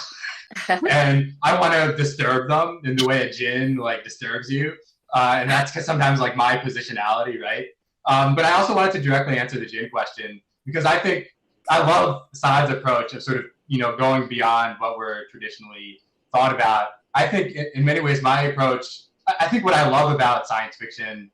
And I want to disturb them in the way a jinn like disturbs you. And that's sometimes like my positionality, right? But I also wanted to directly answer the jinn question, because I think I love Saad's approach of sort of, going beyond what we're traditionally thought about. I think in many ways, my approach, I think what I love about science fiction,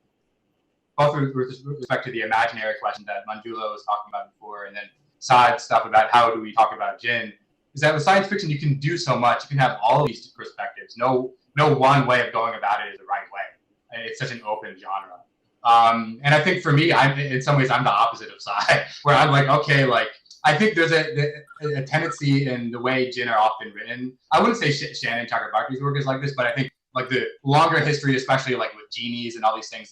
both with respect to the imaginary question that Manjula was talking about before, and then Saad's stuff about how do we talk about jinn, is that with science fiction, you can do so much. You can have all of these perspectives. No one way of going about it is the right way. It's such an open genre. And I think for me, in some ways, I'm the opposite of Saad, where I'm like, okay, like, I think there's a tendency in the way jinn are often written. I wouldn't say Shannon Chakrabarty's work is like this, but I think like the longer history, especially like with genies and all these things,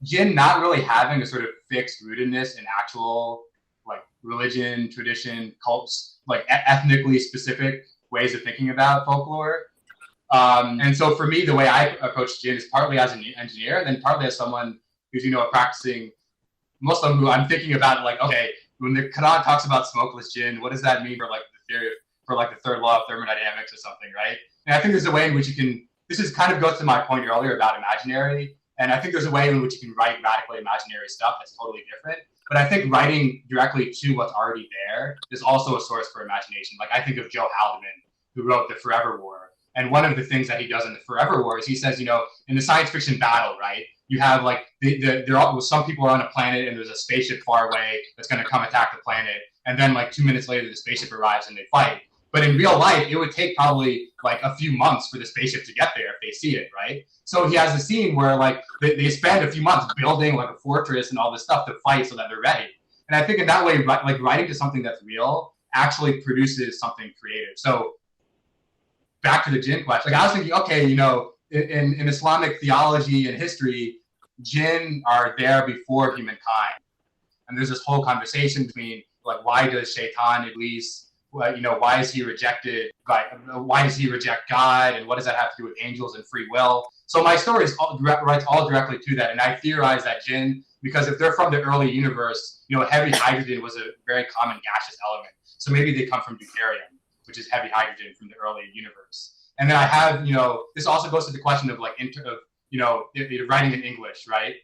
jinn not really having a sort of fixed rootedness in actual like religion, tradition, cults, like ethnically specific ways of thinking about folklore. And so for me, the way I approach jinn is partly as an engineer, and then partly as someone who's, a practicing Muslim who I'm thinking about like, okay, when the Quran talks about smokeless jinn, what does that mean for like the theory for like the third law of thermodynamics or something, right? And I think there's a way in which you can. This is kind of goes to my point earlier about imaginary, and I think there's a way in which you can write radically imaginary stuff that's totally different. But I think writing directly to what's already there is also a source for imagination. Like I think of Joe Haldeman, who wrote The Forever War, and one of the things that he does in The Forever War is he says, in the science fiction battle, right? You have like some people are on a planet and there's a spaceship far away that's going to come attack the planet, and then like 2 minutes later the spaceship arrives and they fight. But in real life, it would take probably like a few months for the spaceship to get there if they see it, right? So he has a scene where like they spend a few months building like a fortress and all this stuff to fight so that they're ready. And I think in that way, like writing to something that's real actually produces something creative. So back to the jinn question, like I was thinking, okay, in Islamic theology and history, jinn are there before humankind. And there's this whole conversation between like, why does Shaitan, Iblis, why is he rejected? Why does he reject God? And what does that have to do with angels and free will? So my story writes all directly to that. And I theorize that jinn, because if they're from the early universe, heavy hydrogen was a very common gaseous element. So maybe they come from deuterium, which is heavy hydrogen from the early universe. And then I have, this also goes to the question of like, writing in English, right?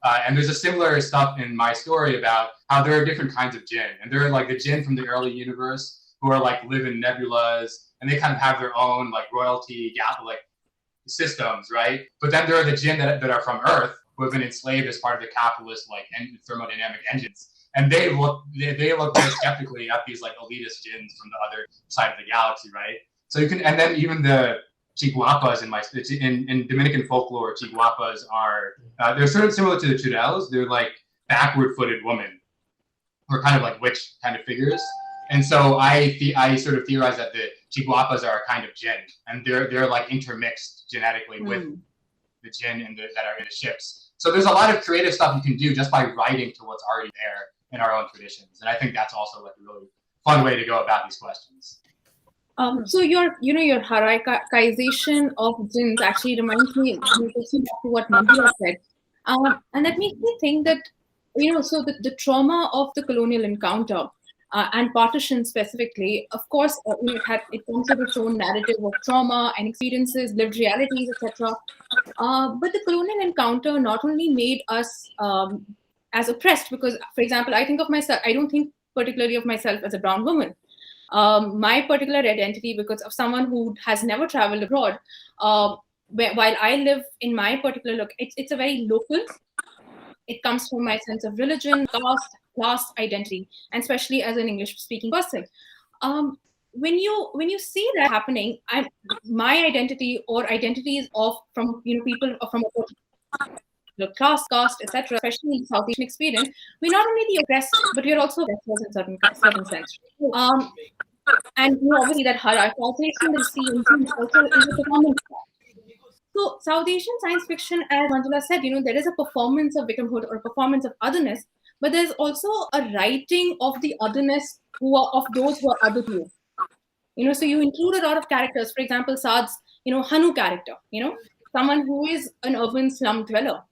And there's a similar stuff in my story about how there are different kinds of jinn. And there are like the jinn from the early universe who are like live in nebulas, and they kind of have their own like royalty, like systems, right? But then there are the jinn that are from Earth who have been enslaved as part of the capitalist like thermodynamic engines. And they look very skeptically at these like elitist jinns from the other side of the galaxy, right? So you can, and then even the Chiguapas in Dominican folklore, Chiguapas are they're sort of similar to the Churels. They're like backward-footed women, or kind of like witch kind of figures. And so I sort of theorize that the Chiguapas are a kind of jinn, and they're like intermixed genetically with the jinn that are in the ships. So there's a lot of creative stuff you can do just by writing to what's already there in our own traditions, and I think that's also like a really fun way to go about these questions. So your hierarchization of jinns actually reminds me to what Manjula said, and that makes me think that so the trauma of the colonial encounter and partition specifically, of course, it comes with its own narrative of trauma and experiences, lived realities, etc. But the colonial encounter not only made us as oppressed, because, for example, I think of myself, I don't think particularly of myself as a brown woman. My particular identity, because of someone who has never traveled abroad, while I live in my particular look, it's a very local. It comes from my sense of religion, class identity, and especially as an English-speaking person. When you see that happening, my identity or identities from people from a class, caste, etc., especially in South Asian experience, we're not only the oppressed, but we're also oppressors in certain sense. And obviously that hierarchization we see in also is a performance. So South Asian science fiction, as Manjula said, there is a performance of victimhood or a performance of otherness, but there's also a writing of the otherness of those who are other to you. So you include a lot of characters. For example, Saad's, Hanu character, someone who is an urban slum dweller.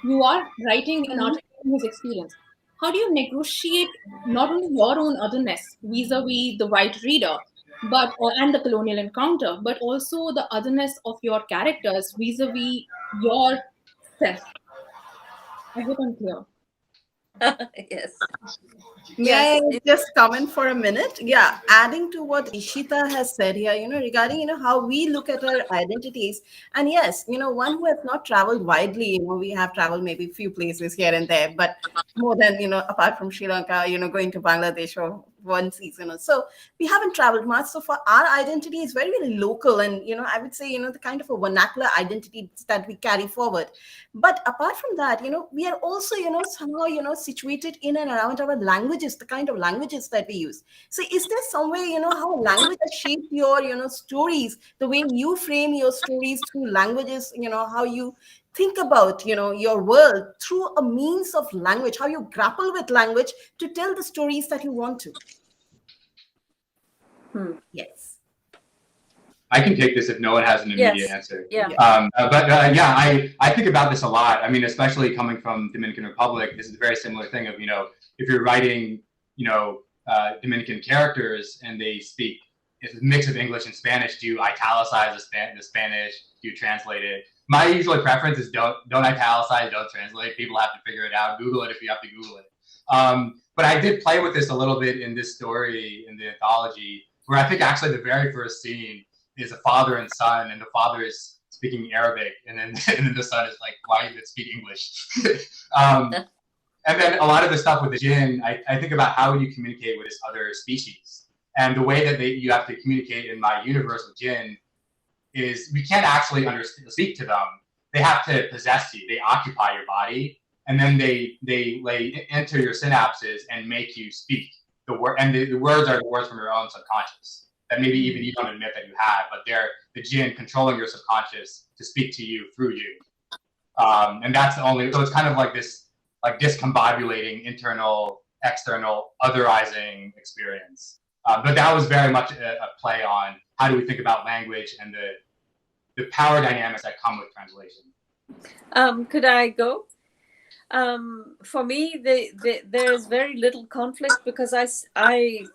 You are writing an article in his experience. How do you negotiate not only your own otherness vis-a-vis the white reader, and the colonial encounter, but also the otherness of your characters vis-a-vis yourself? I hope I'm clear. Yes. May I just comment for a minute? Yeah, adding to what Ishita has said here, regarding, how we look at our identities. And yes, one who has not traveled widely, we have traveled maybe a few places here and there, but more than, apart from Sri Lanka, going to Bangladesh or one season or so, we haven't traveled much. So for our identity is very, very local. And, I would say, the kind of a vernacular identity that we carry forward. But apart from that, we are also, somehow, situated in and around our languages, the kind of languages that we use. So is there some way, how language has shaped your, stories, the way you frame your stories through languages, how you think about, your world through a means of language, how you grapple with language to tell the stories that you want to. Yes. I can take this if no one has an immediate answer. Yeah. I think about this a lot. I mean, especially coming from Dominican Republic, this is a very similar thing of, if you're writing, Dominican characters and they speak, it's a mix of English and Spanish. Do you italicize the Spanish? Do you translate it? My usual preference is don't italicize, don't translate. People have to figure it out. Google it if you have to Google it. But I did play with this a little bit in this story, in the anthology, where I think actually the very first scene is a father and son, and the father is speaking Arabic, and then the son is like, why do you speak English? And then a lot of the stuff with the jinn, I think about how you communicate with this other species. And the way that you have to communicate in my universe with jinn is we can't actually speak to them. They have to possess you. They occupy your body, and then they enter your synapses and make you speak the word. And the words are the words from your own subconscious that maybe even you don't admit that you have, but they're the jinn controlling your subconscious to speak to you through you. And that's the only. So it's kind of like this, like discombobulating internal, external, otherizing experience. But that was very much a play on how do we think about language and the power dynamics that come with translation. Could I go? For me, there's very little conflict because I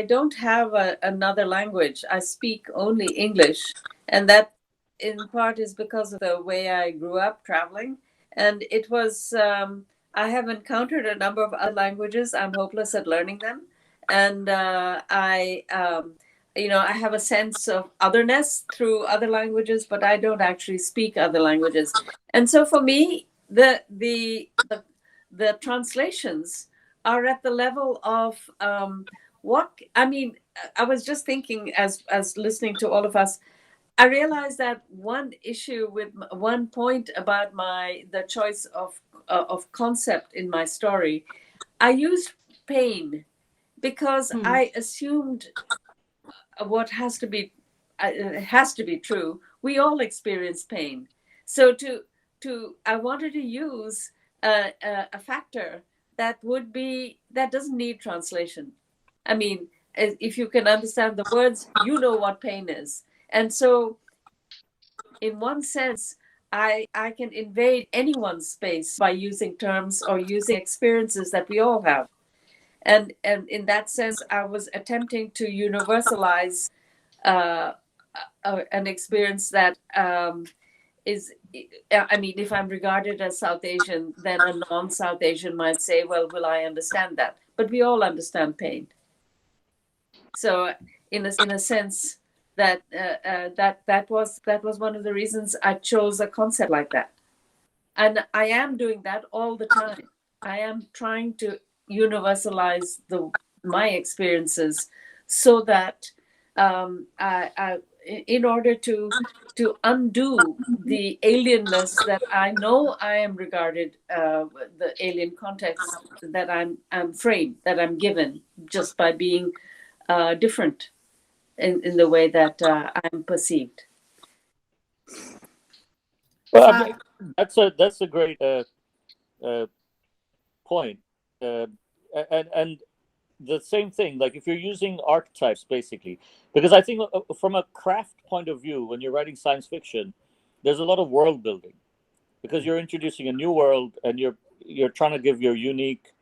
don't have another language. I speak only English, and that in part is because of the way I grew up traveling. And it was I have encountered a number of other languages. I'm hopeless at learning them. And I have a sense of otherness through other languages, but I don't actually speak other languages. And so for me, the translations are at the level of I was just thinking as listening to all of us, I realized that one issue with one point about the choice of concept in my story, I used pain because I assumed what has to be true. We all experience pain. So I wanted to use a factor that doesn't need translation. I mean, if you can understand the words, you know what pain is. And so in one sense, I can invade anyone's space by using terms or using experiences that we all have. And in that sense, I was attempting to universalize an experience that is, if I'm regarded as South Asian, then a non-South Asian might say, well, will I understand that? But we all understand pain. So in a sense, that was one of the reasons I chose a concept like that. And I am doing that all the time. I am trying to universalize my experiences so that in order to undo the alienness that I know I am regarded, the alien context that I'm framed, that I'm given just by being different in the way that I'm perceived. Well, I mean, that's a great point, and the same thing. Like if you're using archetypes, basically, because I think from a craft point of view, when you're writing science fiction, there's a lot of world building, because you're introducing a new world and you're trying to give your unique.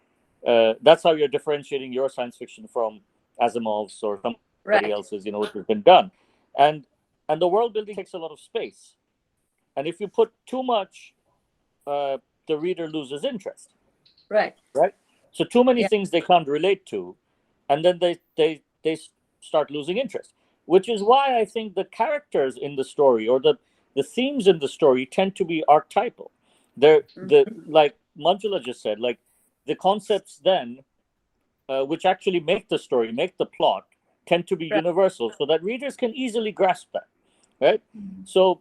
That's how you're differentiating your science fiction from Asimov's or somebody else's, which has been done, and the world building takes a lot of space, and if you put too much, the reader loses interest. Right. So too many things they can't relate to, and then they start losing interest. Which is why I think the characters in the story or the themes in the story tend to be archetypal. They're like Manjula just said, like the concepts then, which actually make the story, make the plot, tend to be universal, so that readers can easily grasp that, right? So,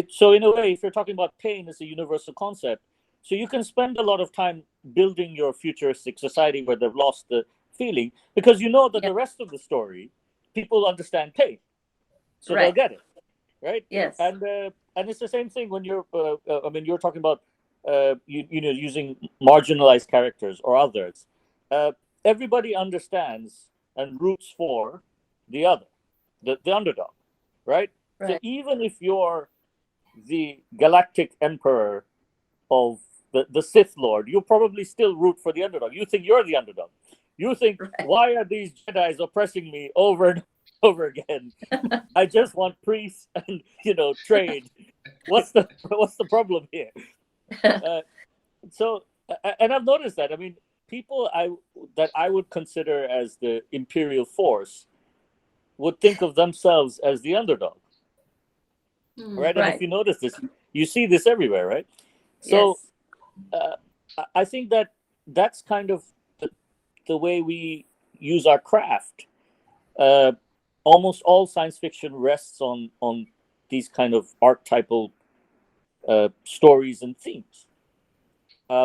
so in a way, if you're talking about pain as a universal concept, so you can spend a lot of time building your futuristic society where they've lost the feeling, because you know that the rest of the story, people understand pain, so they'll get it, right? Yes. And and it's the same thing when you're. I mean, you're talking about using marginalized characters or others. Everybody understands and roots for the other, the underdog, right? So even if you're the galactic emperor of the Sith Lord, you probably still root for the underdog. You think you're the underdog. You think, why are these Jedis oppressing me over and over again? I just want priests and trade. What's the problem here? So, and I've noticed that. I mean, people that I would consider as the imperial force would think of themselves as the underdog, right? And if you notice this, you see this everywhere, right? So, I think that's kind of the way we use our craft. Almost all science fiction rests on these kind of archetypal stories and themes.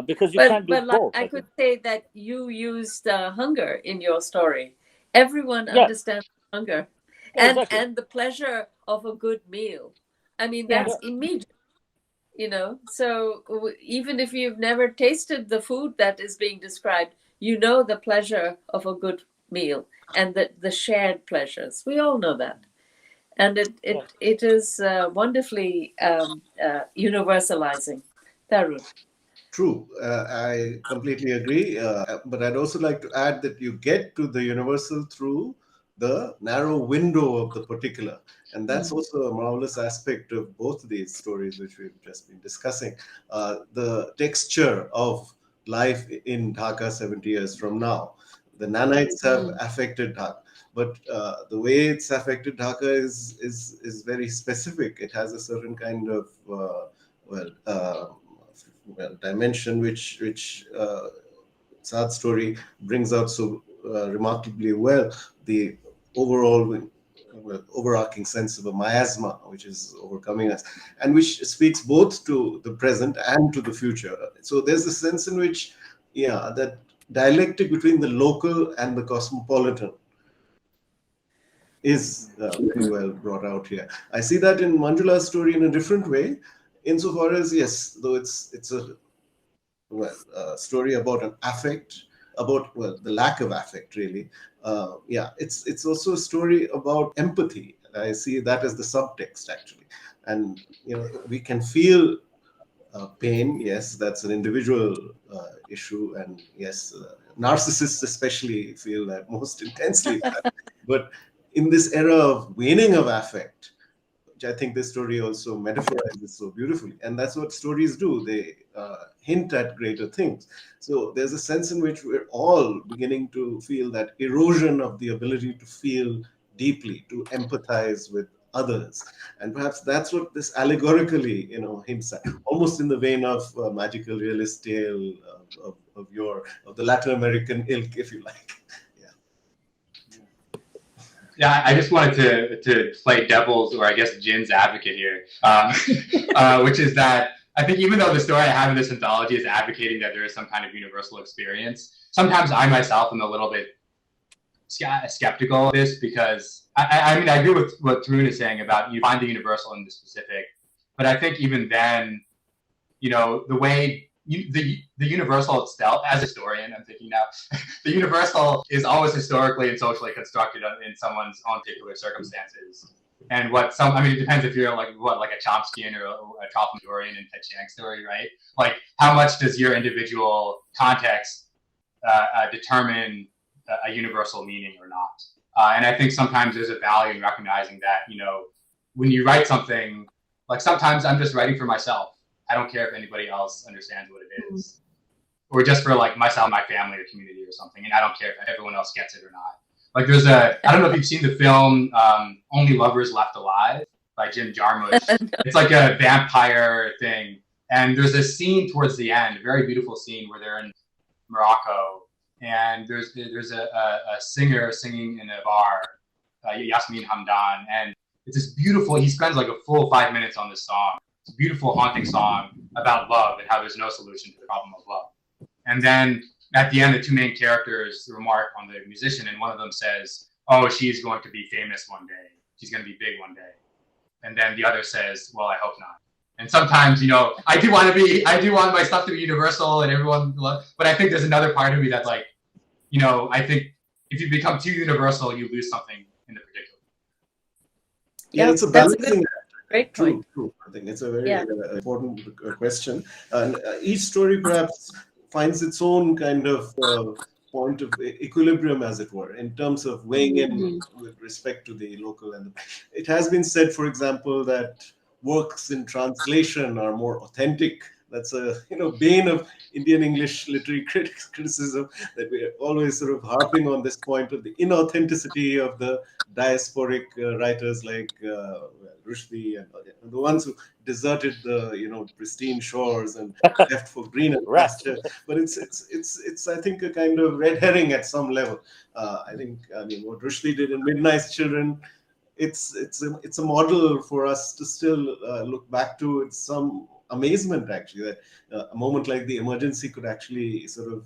Because you can't do both. I could say that you used hunger in your story. Everyone understands hunger and the pleasure of a good meal. I mean, that's immediate. So even if you've never tasted the food that is being described, the pleasure of a good meal and the shared pleasures. We all know that. And it is wonderfully universalizing. Tarun. True. I completely agree. But I'd also like to add that you get to the universal through the narrow window of the particular. And that's also a marvelous aspect of both these stories, which we've just been discussing. The texture of life in Dhaka 70 years from now. The nanites have affected Dhaka, but the way it's affected Dhaka is very specific. It has a certain kind of dimension which Saad's story brings out so remarkably well. The overarching sense of a miasma which is overcoming us, and which speaks both to the present and to the future. So there's a sense in which, that dialectic between the local and the cosmopolitan is very well brought out here. I see that in Manjula's story in a different way, insofar as, yes, though it's a story about an affect, about the lack of affect, really. It's also a story about empathy. I see that as the subtext, actually. And we can feel pain. Yes, that's an individual issue, and yes, narcissists especially feel that most intensely. But in this era of waning of affect, which I think this story also metaphorizes so beautifully, and that's what stories do. They hint at greater things. So there's a sense in which we're all beginning to feel that erosion of the ability to feel deeply, to empathize with others. And perhaps that's what this allegorically, hints at, almost in the vein of a magical realist tale of the Latin American ilk, if you like. Yeah, I just wanted to play devil's, or I guess Jin's advocate here, which is that I think even though the story I have in this anthology is advocating that there is some kind of universal experience, sometimes I myself am a little bit skeptical of this, because I mean, I agree with what Tarun is saying about you find the universal in the specific, but I think even then, the way the universal itself, as a historian, I'm thinking now, the universal is always historically and socially constructed in someone's own particular circumstances. And it depends if you're like a Chomskyan or a Trollman and Ted Chiang story, right? Like, how much does your individual context determine a universal meaning or not? And I think sometimes there's a value in recognizing that, when you write something, like sometimes I'm just writing for myself. I don't care if anybody else understands what it is, or just for like myself, my family, or community, or something. And I don't care if everyone else gets it or not. Like I don't know if you've seen the film Only Lovers Left Alive by Jim Jarmusch. It's like a vampire thing. And there's this scene towards the end, a very beautiful scene, where they're in Morocco, and there's a singer singing in a bar, Yasmin Hamdan, and it's this beautiful. He spends like a full 5 minutes on this song. It's a beautiful, haunting song about love and how there's no solution to the problem of love. And then at the end, the two main characters remark on the musician, and one of them says, "Oh, she's going to be famous one day. She's going to be big one day." and then the other says, well, I hope not. And sometimes, I do want my stuff to be universal and everyone but I think there's another part of me that's like, I think if you become too universal, you lose something in the particular. Yeah, it's a that's balancing a great point. True. I think it's a very important question. And each story perhaps finds its own kind of point of equilibrium, as it were, in terms of weighing in with respect to the local. And it has been said, for example, that works in translation are more authentic. That's a bane of Indian English literary criticism, that we're always sort of harping on this point of the inauthenticity of the diasporic writers like Rushdie and the ones who deserted the pristine shores and left for greener pasture. But it's I think a kind of red herring at some level. I mean what Rushdie did in Midnight's Children, it's a model for us to still look back to with some amazement, actually, that a moment like the emergency could actually sort of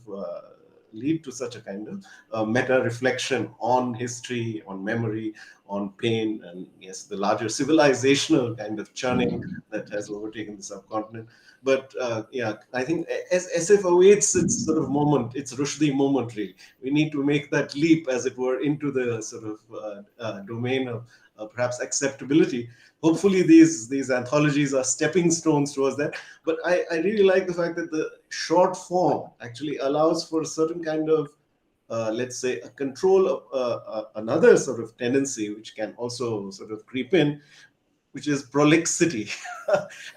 lead to such a kind of meta reflection on history, on memory, on pain, and yes, the larger civilizational kind of churning that has overtaken the subcontinent. But I think SF awaits its sort of moment, its Rushdie moment, really. We need to make that leap, as it were, into the sort of domain of perhaps acceptability. Hopefully these anthologies are stepping stones towards that. But I really like the fact that the short form actually allows for a certain kind of, let's say, a control of another sort of tendency which can also sort of creep in, which is prolixity,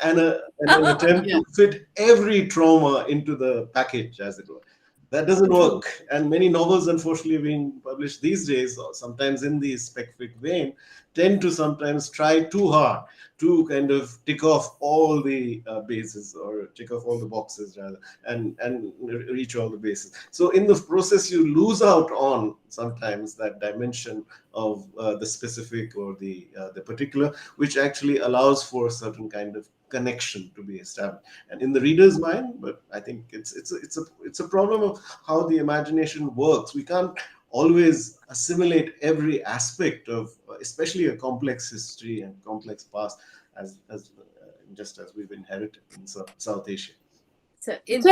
and an attempt to fit every trauma into the package, as it were. That doesn't work. And many novels, unfortunately, being published these days, or sometimes in the spec-fic vein, tend to sometimes try too hard to kind of tick off all the bases, or tick off all the boxes, rather, and reach all the bases. So in the process, you lose out on sometimes that dimension of the specific or the particular, which actually allows for a certain kind of connection to be established and in the reader's mind. But I think it's a problem of how the imagination works. We can't always assimilate every aspect of especially a complex history and complex past as just as we've inherited in South Asia. So in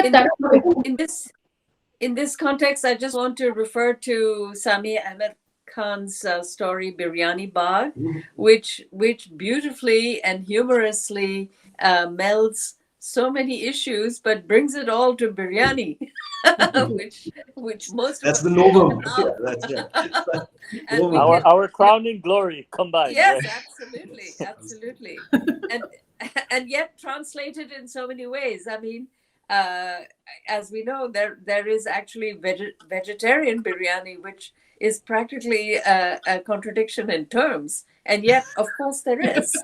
this context, I just want to refer to Sami Ahmed Khan's story Biryani Bagh, which beautifully and humorously melds so many issues, but brings it all to biryani, which most that's of the novum. Yeah, that's right. Our crowning glory combined. Yes, right? absolutely, and yet translated in so many ways. I mean, as we know, there is actually vegetarian biryani, which is practically a contradiction in terms, and yet, of course, there is.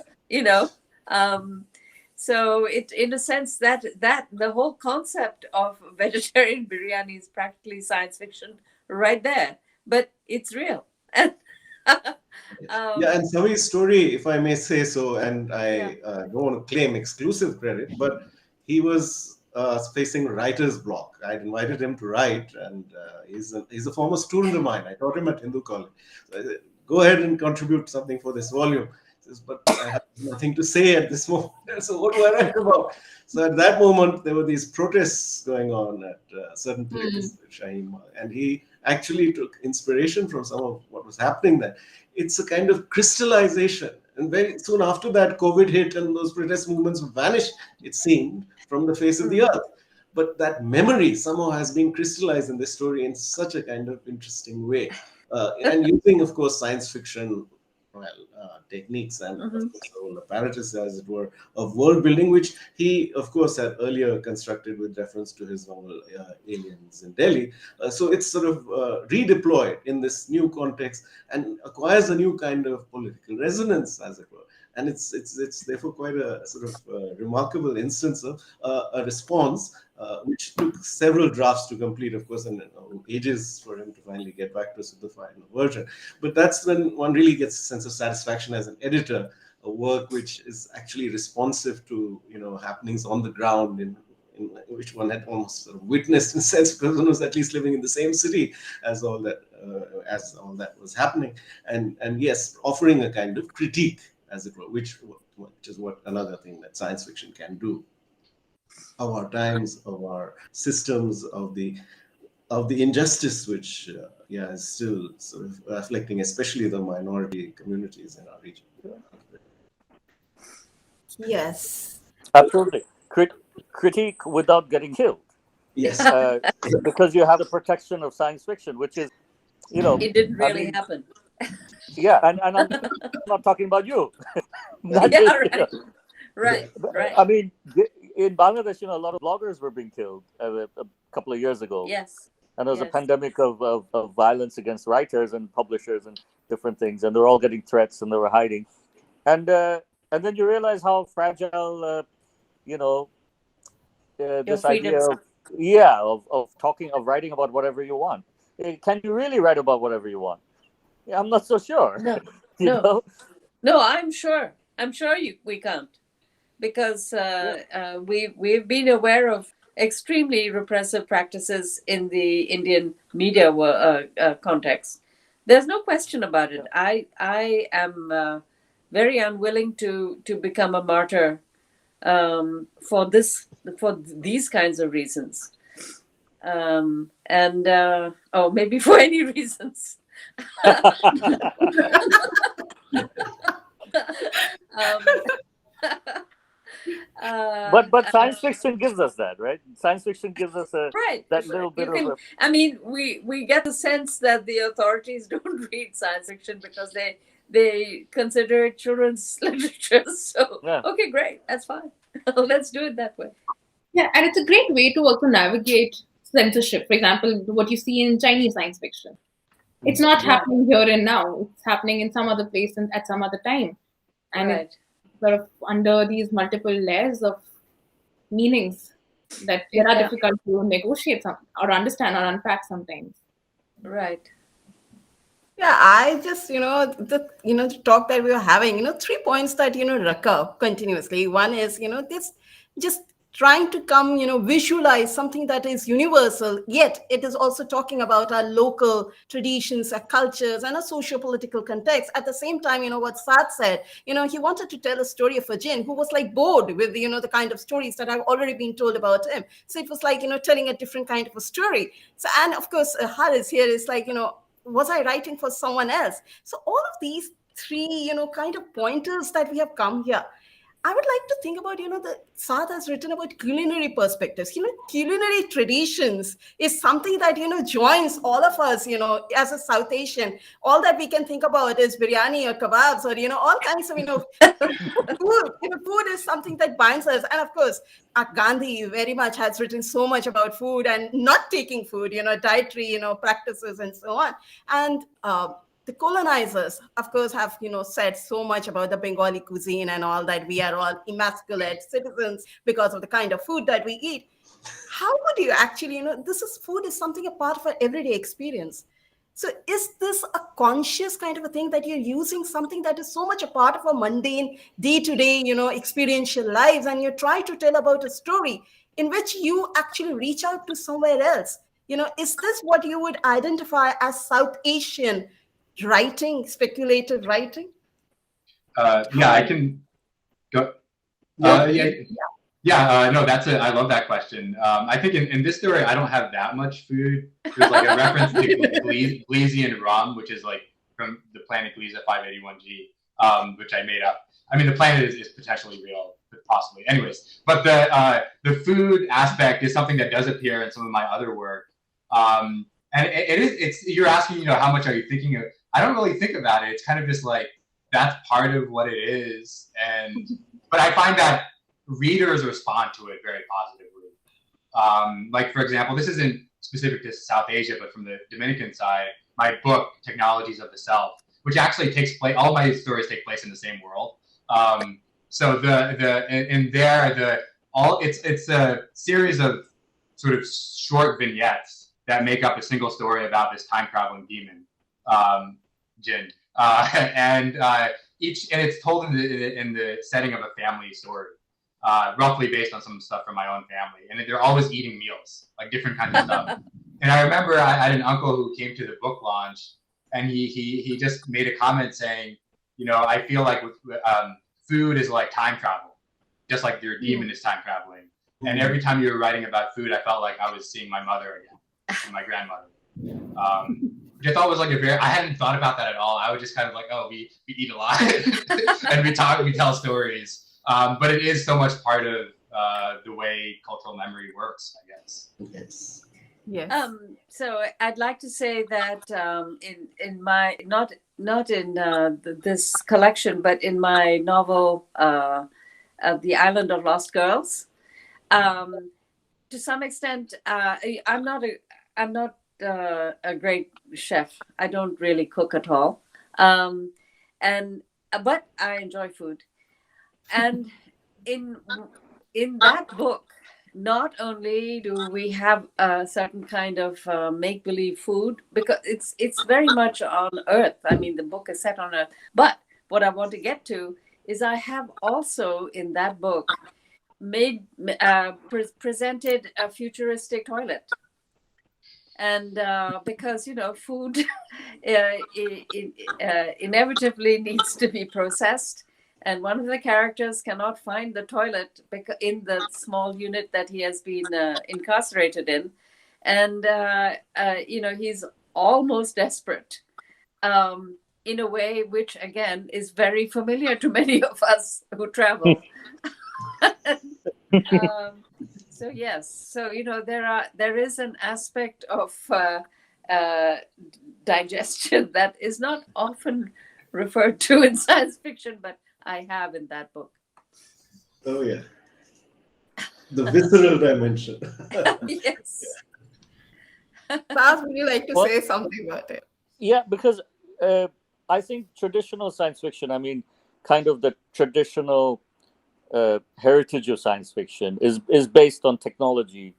So it, in a sense, that the whole concept of vegetarian biryani is practically science fiction right there, but it's real. And Sami's story, if I may say so, and I don't want to claim exclusive credit, but he was facing writer's block. I invited him to write, and he's a former student of mine. I taught him at Hindu College. So I said, go ahead and contribute something for this volume. He says, but I have nothing to say at this moment. So what do I write about? So at that moment, there were these protests going on at certain places, Shaheen, and he actually took inspiration from some of what was happening there. It's a kind of crystallization. And very soon after that, COVID hit and those protest movements vanished, it seemed, from the face of the earth. But that memory somehow has been crystallized in this story in such a kind of interesting way. And using, of course, science fiction techniques and the whole apparatus, as it were, of world building, which he, of course, had earlier constructed with reference to his novel Aliens in Delhi. So it's sort of redeployed in this new context and acquires a new kind of political resonance, as it were. And it's therefore quite a sort of remarkable instance of a response which took several drafts to complete, of course, and ages for him to finally get back to the final version. But that's when one really gets a sense of satisfaction as an editor, a work which is actually responsive to happenings on the ground in which one had almost sort of witnessed in a sense, because one was at least living in the same city as all that was happening, and yes, offering a kind of critique as it were, which is what another thing that science fiction can do. Of our times, of our systems, of the injustice which is still sort of afflicting especially the minority communities in our region. Yes. Absolutely. Critique without getting killed. Yes. Because you have the protection of science fiction, which is, it didn't really happen. Yeah, and I'm not talking about you. Right. I mean, in Bangladesh, a lot of bloggers were being killed a couple of years ago. Yes. And there was a pandemic of violence against writers and publishers and different things, and they were all getting threats and they were hiding. And then you realize how fragile, this idea of writing about whatever you want. Can you really write about whatever you want? Yeah, I'm not so sure. No, I'm sure. We can't, because we've been aware of extremely repressive practices in the Indian media context. There's no question about it. I am very unwilling to become a martyr for these kinds of reasons, maybe for any reasons. But science fiction gives us that, right? Science fiction gives us that little bit of. I mean, we get the sense that the authorities don't read science fiction because they consider it children's literature. So okay, great, that's fine. Let's do it that way. Yeah, and it's a great way to also navigate censorship. For example, what you see in Chinese science fiction. It's not happening here and now. It's happening in some other place and at some other time. And it's sort of under these multiple layers of meanings that are difficult to negotiate or understand or unpack sometimes. Right. Yeah, I just, the talk that we were having, 3 points that, recur continuously. One is, this just trying to come, visualize something that is universal, yet it is also talking about our local traditions, our cultures, and a socio-political context. At the same time, what Saad said, he wanted to tell a story of a jinn who was like bored with, the kind of stories that have already been told about him. So it was like, telling a different kind of a story. So, and of course, Haris here is like, was I writing for someone else? So all of these 3, kind of pointers that we have come here, I would like to think about, the Saad has written about culinary perspectives. Culinary traditions is something that, joins all of us, as a South Asian. All that we can think about is biryani or kebabs or, all kinds of, food. Food is something that binds us. And of course, Gandhi very much has written so much about food and not taking food, dietary, practices and so on. And, the colonizers, of course, have, said so much about the Bengali cuisine and all that. We are all immaculate citizens because of the kind of food that we eat. How would you actually, food is something a part of our everyday experience. So is this a conscious kind of a thing that you're using something that is so much a part of our mundane day-to-day, experiential lives, and you try to tell about a story in which you actually reach out to somewhere else? Is this what you would identify as South Asian writing, speculative writing? I can go. No, I love that question. I think in this story, I don't have that much food. There's like a reference to Gleesian rum, which is like from the planet Gliese 581G, which I made up. I mean, the planet is potentially real, possibly. Anyways, but the food aspect is something that does appear in some of my other work. And you're asking, how much are you thinking of? I don't really think about it. It's kind of just like, that's part of what it is. But I find that readers respond to it very positively. Like, for example, this isn't specific to South Asia, but from the Dominican side, my book, Technologies of the Self, which actually takes place, all my stories take place in the same world. So it's a series of sort of short vignettes that make up a single story about this time traveling demon, Jinn, and it's told in the setting of a family story, roughly based on some stuff from my own family, and they're always eating meals, like different kinds of stuff. And I remember I had an uncle who came to the book launch, and he just made a comment saying, I feel like with food is like time travel, just like your demon is time traveling. And every time you were writing about food, I felt like I was seeing my mother again, and my grandmother. Which I thought was like I hadn't thought about that at all. I was just kind of like, oh, we eat a lot and we tell stories. But it is so much part of the way cultural memory works, I guess. Yes. Yes. So I'd like to say that in my not in this collection, but in my novel, The Island of Lost Girls, to some extent, I'm not a great chef. I don't really cook at all, but I enjoy food. And in that book, not only do we have a certain kind of make-believe food, because it's very much on Earth. I mean, the book is set on Earth. But what I want to get to is I have also in that book presented a futuristic toilet. And because, food inevitably needs to be processed. And one of the characters cannot find the toilet in the small unit that he has been incarcerated in. And, he's almost desperate in a way which, again, is very familiar to many of us who travel. So, yes. So, there is an aspect of digestion that is not often referred to in science fiction, but I have in that book. Oh, yeah. The visceral dimension. Yes. Saad, would you like to say something about it? Yeah, because I think traditional science fiction, I mean, kind of the traditional heritage of science fiction is based on technology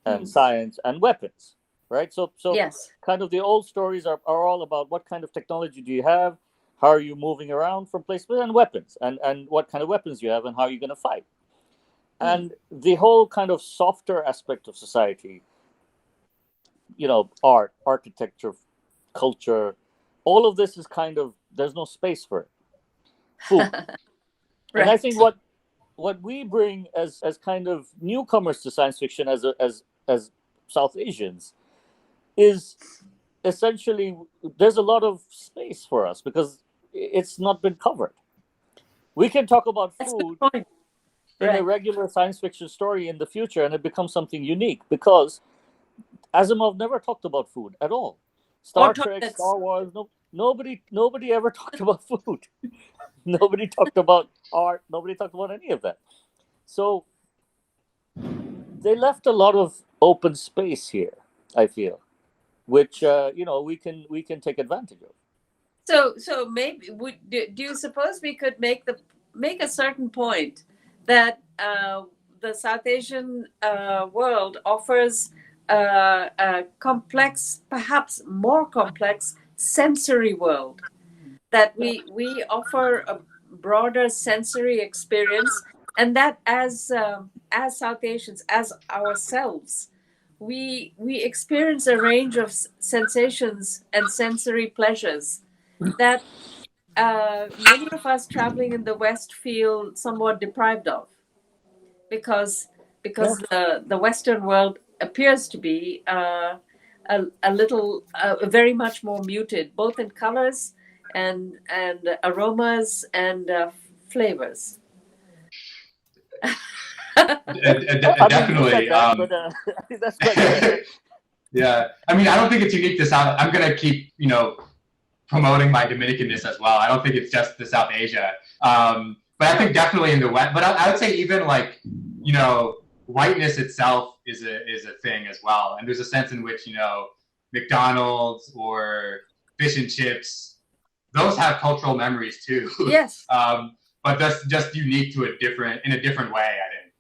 and science and weapons, right? So yes. Kind of the old stories are all about what kind of technology do you have, how are you moving around from place to place, and weapons, and what kind of weapons you have, and how you're going to fight. And the whole kind of softer aspect of society, art, architecture, culture, all of this is kind of, there's no space for it. Food. Right. And I think what we bring as kind of newcomers to science fiction as South Asians is essentially there's a lot of space for us because it's not been covered. We can talk about food in a regular science fiction story in the future, and it becomes something unique because Asimov never talked about food at all. Star Trek, Star Wars, nobody ever talked about food. Nobody talked about art. Nobody talked about any of that. So they left a lot of open space here, I feel, which we can take advantage of. So maybe do you suppose we could make a certain point that the South Asian world offers a complex, perhaps more complex sensory world, that we offer a broader sensory experience, and that as South Asians, as ourselves, we experience a range of sensations and sensory pleasures that many of us traveling in the West feel somewhat deprived of, because the Western world appears to be a little very much more muted, both in colors and aromas and flavors. Definitely. That's quite yeah, I mean, I don't think it's unique to South. I'm gonna keep promoting my Dominicanness as well. I don't think it's just the South Asia, but I think definitely in the West. But I would say even whiteness itself is a thing as well. And there's a sense in which McDonald's or fish and chips, those have cultural memories too. Yes. But that's just unique to in a different way, I think,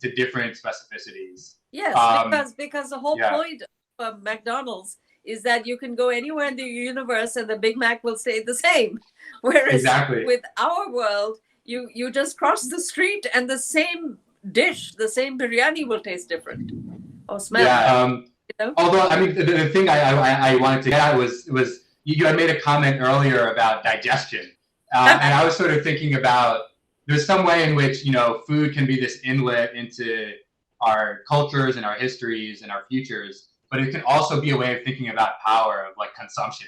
to different specificities. Yes, because the whole point of McDonald's is that you can go anywhere in the universe and the Big Mac will stay the same. Whereas with our world, you just cross the street and the same dish, the same biryani will taste different or smell. Yeah. Although, I mean, the thing I wanted to get at was you had made a comment earlier about digestion. And I was sort of thinking about, there's some way in which, food can be this inlet into our cultures and our histories and our futures, but it can also be a way of thinking about power of like consumption.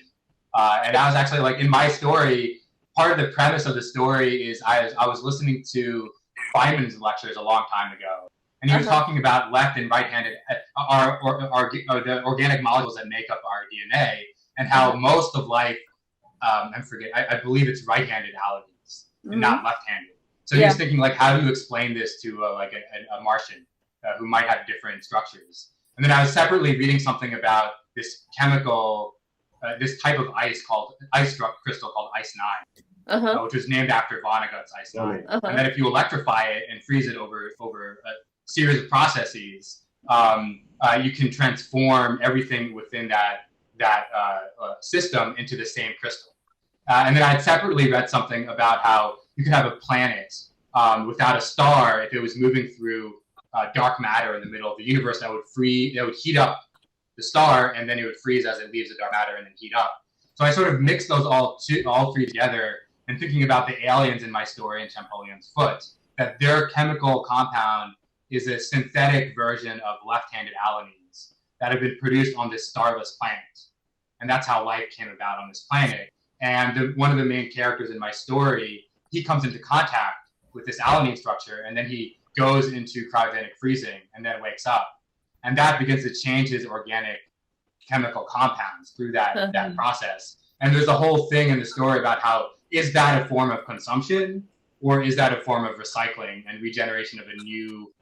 And I was actually like, in my story, part of the premise of the story is I was listening to Feynman's lectures a long time ago, and he was talking about left and right-handed, the organic molecules that make up our DNA, and how most of life, I believe it's right-handed allergies and not left-handed. So he was thinking, like, how do you explain this to a Martian who might have different structures? And then I was separately reading something about this chemical, this type of ice crystal called Ice 9, which was named after Vonnegut's Ice 9. And then if you electrify it and freeze it over a series of processes, you can transform everything within that system into the same crystal. And then I had separately read something about how you could have a planet without a star if it was moving through dark matter in the middle of the universe that would heat up the star, and then it would freeze as it leaves the dark matter and then heat up. So I sort of mixed those all three together, and thinking about the aliens in my story in Champollion's Foot, that their chemical compound is a synthetic version of left-handed alanines that have been produced on this starless planet. And that's how life came about on this planet. And one of the main characters in my story, he comes into contact with this alanine structure, and then he goes into cryogenic freezing and then wakes up. And that begins to change his organic chemical compounds through that process. And there's a whole thing in the story about how, is that a form of consumption, or is that a form of recycling and regeneration of a new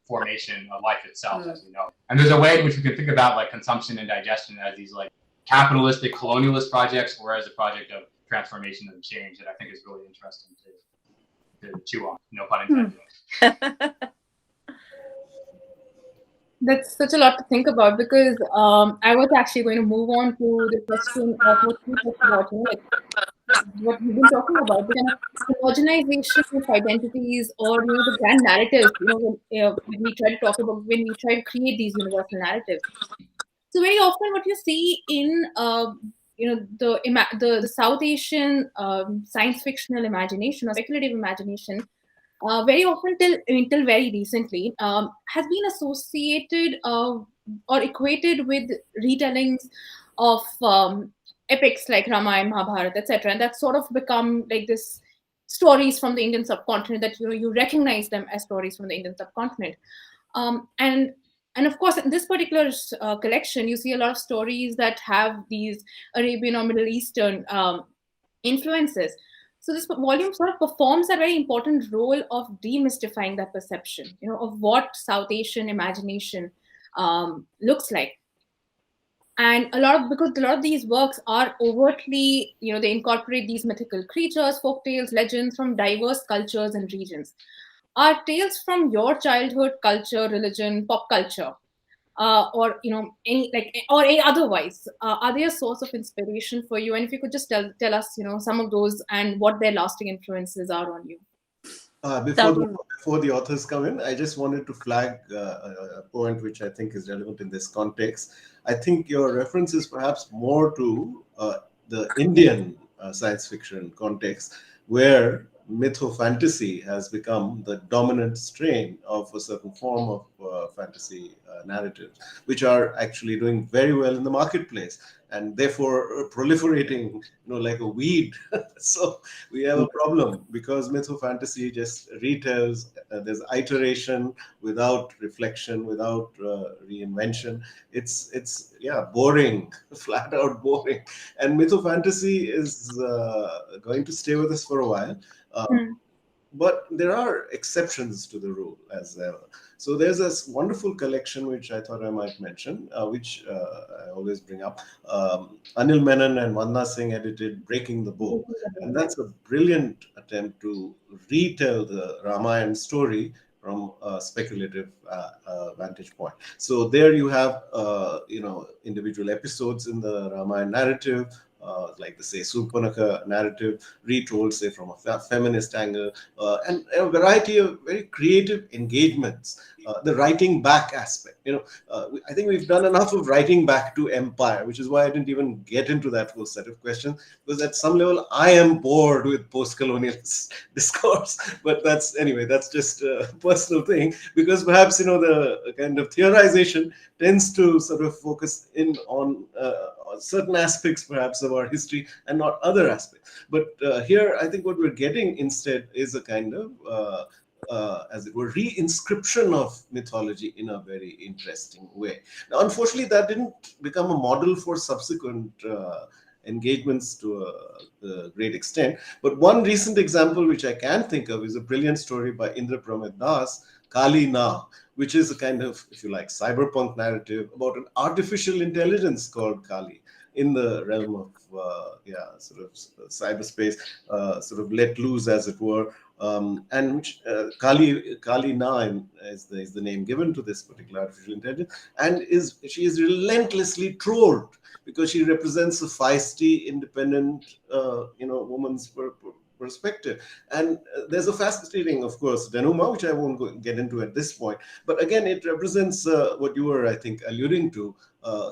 formation of life itself, as we know? And there's a way in which we can think about like consumption and digestion as these like capitalistic colonialist projects, or as a project of transformation and change that I think is really interesting to chew on. No pun intended. That's such a lot to think about, because I was actually going to move on to the question of what you talked about, what we've been talking about, the kind of homogenization of identities, or the grand narratives. When we try to create these universal narratives. So very often, what you see in the South Asian science fictional imagination or speculative imagination, very often till very recently, has been associated or equated with retellings of epics like Ramayana, Mahabharata, etc., and that's sort of become like this stories from the Indian subcontinent that you recognize them as stories from the Indian subcontinent, and of course, in this particular collection, you see a lot of stories that have these Arabian or Middle Eastern influences. So this volume sort of performs a very important role of demystifying that perception, of what South Asian imagination looks like. And because a lot of these works are overtly, they incorporate these mythical creatures, folktales, legends from diverse cultures and regions. Are tales from your childhood, culture, religion, pop culture, or any otherwise, are they a source of inspiration for you? And if you could just tell us, some of those and what their lasting influences are on you. Before the authors come in, I just wanted to flag a point which I think is relevant in this context. I think your reference is perhaps more to the Indian science fiction context, where mytho-fantasy has become the dominant strain of a certain form of fantasy narratives, which are actually doing very well in the marketplace and therefore proliferating, like a weed. So we have a problem because mytho-fantasy just retells. There's iteration without reflection, without reinvention. It's boring, flat out boring. And mytho-fantasy is going to stay with us for a while. But there are exceptions to the rule as ever. So there's this wonderful collection which I thought I might mention, which I always bring up. Anil Menon and Vandana Singh edited Breaking the Bow. And that's a brilliant attempt to retell the Ramayana story from a speculative vantage point. So there you have, individual episodes in the Ramayana narrative, like the, say, Surpanakha narrative, retold, say, from a feminist angle, and a variety of very creative engagements the writing back aspect. I think we've done enough of writing back to empire, which is why I didn't even get into that whole set of questions, because at some level I am bored with post-colonial discourse. But that's just a personal thing, because perhaps the kind of theorization tends to sort of focus in on certain aspects perhaps of our history and not other aspects. But here I think what we're getting instead is a kind of as it were, re-inscription of mythology in a very interesting way. Now, unfortunately, that didn't become a model for subsequent engagements to a great extent. But one recent example which I can think of is a brilliant story by Indra Pramit Das, Kali Na, which is a kind of, if you like, cyberpunk narrative about an artificial intelligence called Kali in the realm of sort of cyberspace, sort of let loose, as it were. And which Kali Na is the name given to this particular artificial intelligence, and she is relentlessly trolled because she represents a feisty, independent, woman's perspective. And there's a fascinating, of course, denouement, which I won't get into at this point. But again, it represents what you were, I think, alluding to,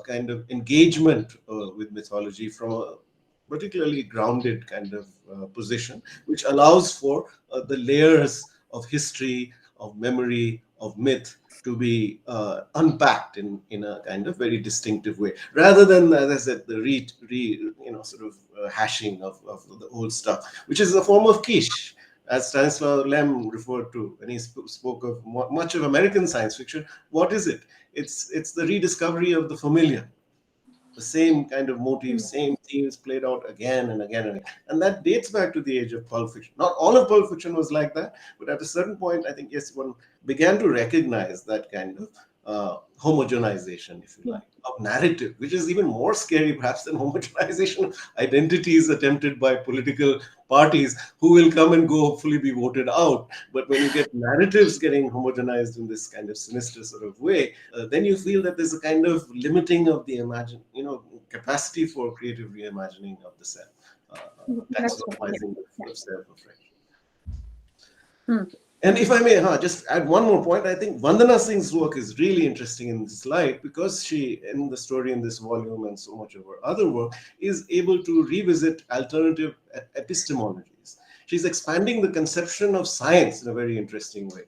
kind of engagement with mythology from a particularly grounded kind of position, which allows for the layers of history, of memory, of myth to be unpacked in a kind of very distinctive way, rather than, as I said, the hashing of the old stuff, which is a form of quiche, as Stanislaw Lem referred to when he spoke of much of American science fiction. What is it? It's the rediscovery of the familiar. The same kind of motifs, same themes played out again and again and again. And that dates back to the age of Pulp Fiction. Not all of Pulp Fiction was like that, but at a certain point, I think, yes, one began to recognize that kind of homogenization, if you like, of narrative, which is even more scary perhaps than homogenization of identities attempted by political parties who will come and go, hopefully be voted out. But when you get narratives getting homogenized in this kind of sinister sort of way, then you feel that there's a kind of limiting of the capacity for creative reimagining of the self. Taxonomizing the self afresh. And if I may just add one more point, I think Vandana Singh's work is really interesting in this light, because she, in the story in this volume and so much of her other work, is able to revisit alternative epistemologies. She's expanding the conception of science in a very interesting way.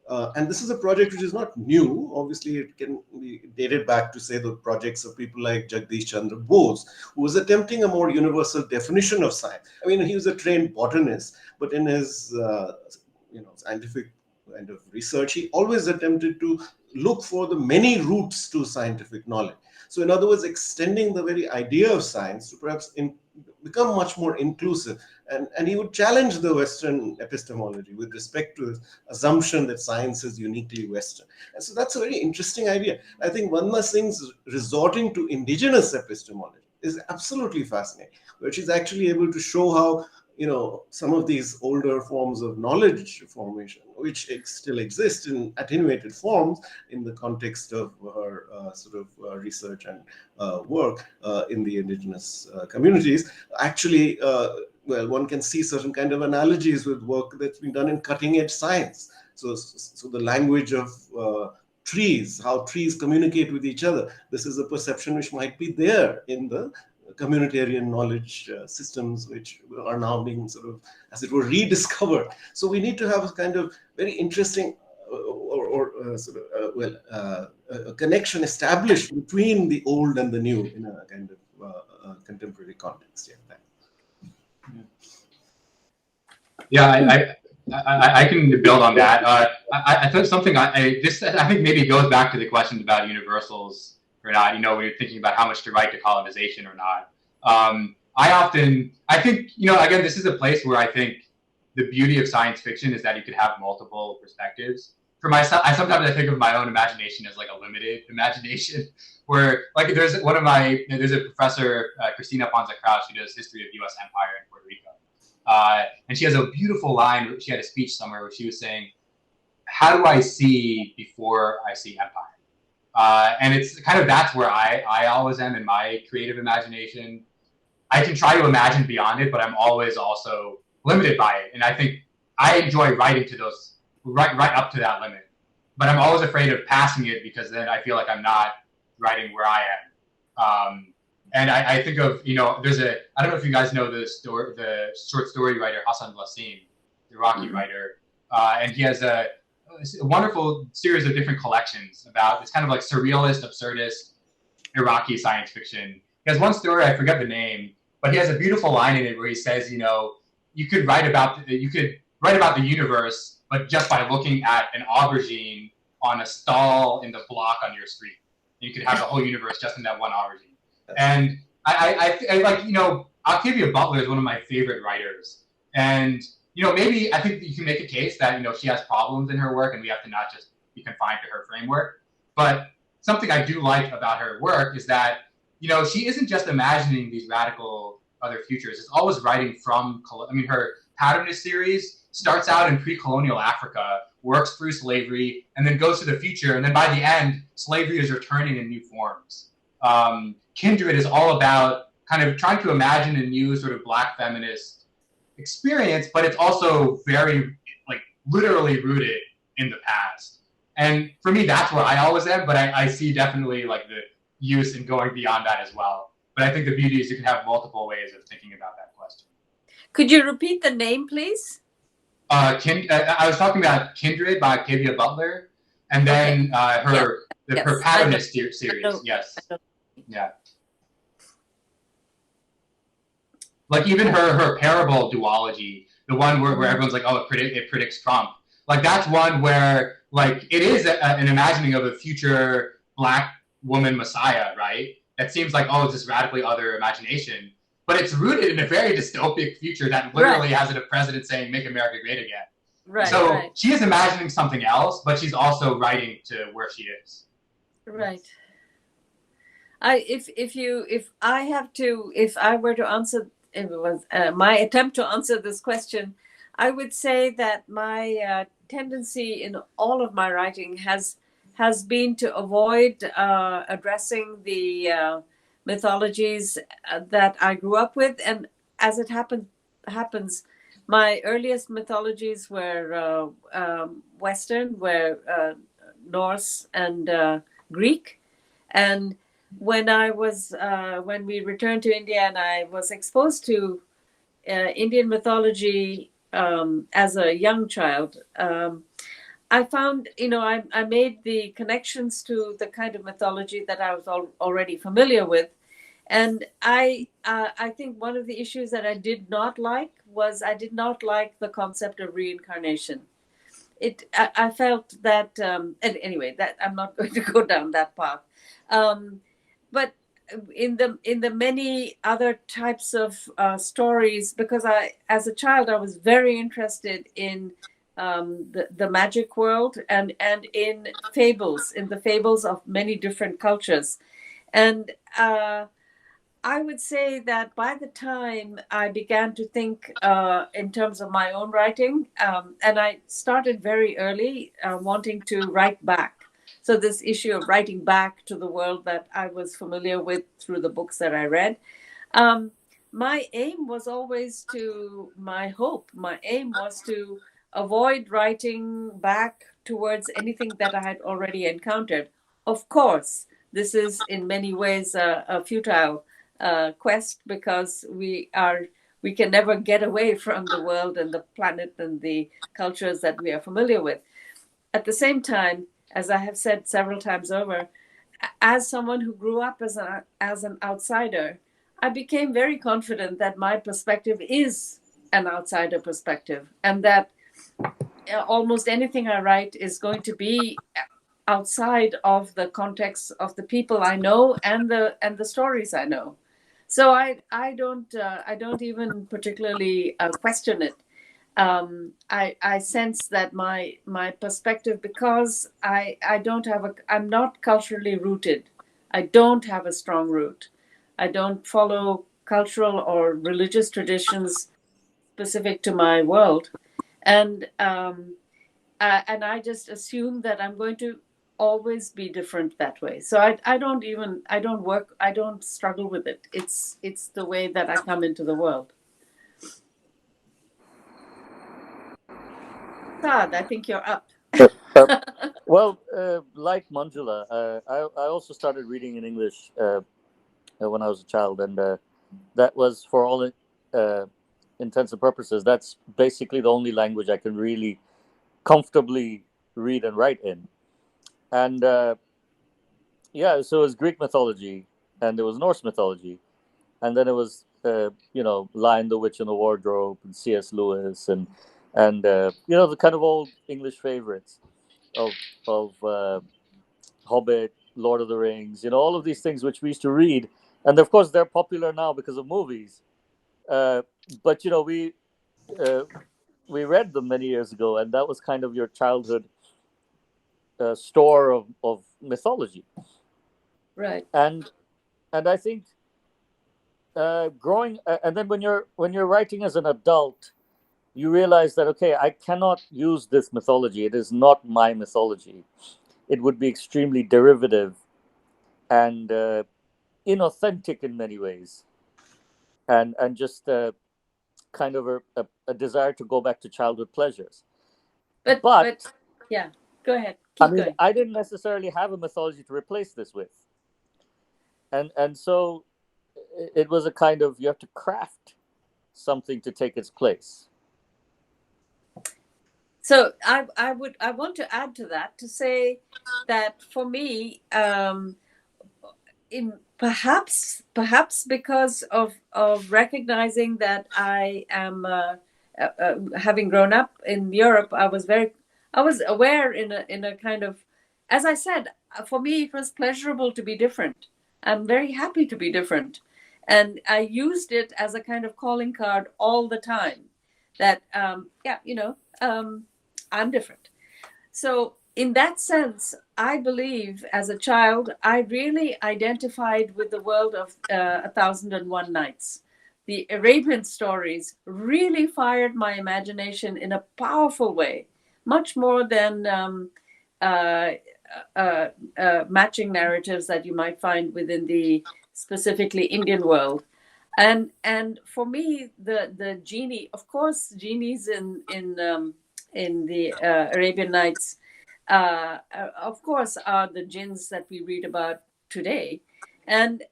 And this is a project which is not new. Obviously, it can be dated back to, say, the projects of people like Jagdish Chandra Bose, who was attempting a more universal definition of science. I mean, he was a trained botanist, but in his scientific kind of research, he always attempted to look for the many routes to scientific knowledge. So in other words, extending the very idea of science to perhaps become much more inclusive. And he would challenge the Western epistemology with respect to the assumption that science is uniquely Western. And so that's a very interesting idea. I think Vandana Singh's resorting to indigenous epistemology is absolutely fascinating, where she's actually able to show how some of these older forms of knowledge formation, which still exist in attenuated forms in the context of her research and work in the indigenous communities, actually, one can see certain kind of analogies with work that's been done in cutting-edge science. So the language of trees, how trees communicate with each other. This is a perception which might be there in the communitarian knowledge systems, which are now being as it were, rediscovered. So we need to have a kind of very interesting a connection established between the old and the new in a kind of contemporary context. I can build on that. I thought something I think maybe goes back to the questions about universals or not, when you're thinking about how much to write to colonization or not. I think, again, this is a place where I think the beauty of science fiction is that you could have multiple perspectives. For myself, sometimes I think of my own imagination as like a limited imagination, where like there's a professor, Christina Ponza Krauss, who does history of U.S. empire in Puerto Rico. And she has a beautiful line. She had a speech somewhere where she was saying, how do I see before I see empire? And it's kind of, that's where I always am in my creative imagination. I can try to imagine beyond it, but I'm always also limited by it. And I think I enjoy writing to those, right up to that limit. but I'm always afraid of passing it because then I feel like I'm not writing where I am. And I think of, I don't know if you guys know the short story writer Hossain, the Iraqi writer, and he has a wonderful series of different collections about, it's kind of like surrealist, absurdist Iraqi science fiction. He has one story, I forget the name, but he has a beautiful line in it where he says, you could write about the universe, but just by looking at an aubergine on a stall in the block on your street. You could have the whole universe just in that one aubergine. And I like, Octavia Butler is one of my favorite writers. And, maybe I think you can make a case that, she has problems in her work and we have to not just be confined to her framework. But something I do like about her work is that, she isn't just imagining these radical other futures. It's always writing from, her Patternist series starts out in pre-colonial Africa, works through slavery, and then goes to the future. And then by the end, slavery is returning in new forms. Kindred is all about kind of trying to imagine a new sort of Black feminist experience, but it's also very, literally rooted in the past. And for me, that's where I always am, but I see definitely, the use in going beyond that as well. But I think the beauty is you can have multiple ways of thinking about that question. Could you repeat the name, please? I was talking about Kindred by Octavia Butler, and then her Patternist series. Yes. Yeah. Even her parable duology, the one where everyone's like, oh, it predicts Trump. That's one where it is an imagining of a future Black woman messiah, right? That seems like, oh, it's this radically other imagination. But it's rooted in a very dystopic future that literally has a president saying, make America great again. Right. So she is imagining something else, but she's also writing to where she is. Right. If I were to answer, it was my attempt to answer this question, I would say that my tendency in all of my writing has been to avoid addressing the mythologies that I grew up with. And as it happens, my earliest mythologies were Western, were Norse and Greek. And when we returned to India and I was exposed to Indian mythology as a young child, I found, I made the connections to the kind of mythology that I was already familiar with. And I think one of the issues that I did not like was I did not like the concept of reincarnation. I felt that, anyway, that I'm not going to go down that path. But in the many other types of stories, because as a child, I was very interested in the magic world and in the fables of many different cultures. And I would say that by the time I began to think in terms of my own writing, and I started very early wanting to write back. So this issue of writing back to the world that I was familiar with through the books that I read, my aim was to avoid writing back towards anything that I had already encountered. Of course, this is in many ways a futile quest, because we can never get away from the world and the planet and the cultures that we are familiar with. At the same time, as I have said several times over, as someone who grew up as an outsider, I became very confident that my perspective is an outsider perspective, and that almost anything I write is going to be outside of the context of the people I know and the stories I know. So I don't even particularly question it. I sense that my perspective, because I'm not culturally rooted. I don't have a strong root. I don't follow cultural or religious traditions specific to my world, and I just assume that I'm going to always be different that way. So I don't struggle with it. It's the way that I come into the world. Saad, I think you're up. Well, like Manjula, I also started reading in English when I was a child, and that was for all intents and purposes. That's basically the only language I can really comfortably read and write in. And yeah, so it was Greek mythology, and there was Norse mythology, and then it was Lion, the Witch, and the Wardrobe, and C.S. Lewis, and the kind of old English favorites of Hobbit, Lord of the Rings, all of these things which we used to read, and of course they're popular now because of movies. But we read them many years ago, and that was kind of your childhood store of mythology. Right. And I think growing, and then when you're writing as an adult, you realize that, okay, I cannot use this mythology. It is not my mythology. It would be extremely derivative and inauthentic in many ways, and just kind of a desire to go back to childhood pleasures. But yeah, go ahead. Keep going. I didn't necessarily have a mythology to replace this with, and so it was a kind of, you have to craft something to take its place. So I want to add to that, to say that for me, in perhaps because of recognizing that I am having grown up in Europe, I was aware in a kind of, as I said, for me it was pleasurable to be different. I'm very happy to be different, and I used it as a kind of calling card all the time. That I'm different. So in that sense, I believe as a child, I really identified with the world of 1001 Nights. The Arabian stories really fired my imagination in a powerful way, much more than matching narratives that you might find within the specifically Indian world. And for me, the genie, of course, genies in the Arabian Nights, of course, are the jinns that we read about today, and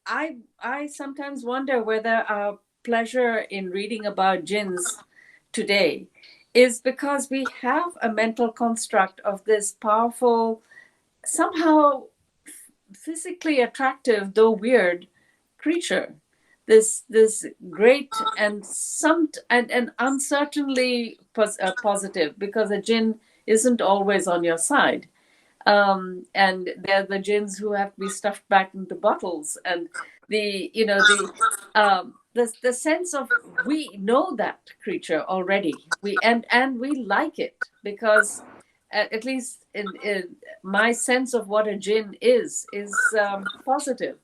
I sometimes wonder whether our pleasure in reading about jinns today is because we have a mental construct of this powerful, somehow physically attractive, though weird, creature. This great and uncertainly positive, because a jinn isn't always on your side, and they're the jinns who have to be stuffed back into bottles, and the sense of, we know that creature already, and we like it, because at least in my sense of what a jinn is positive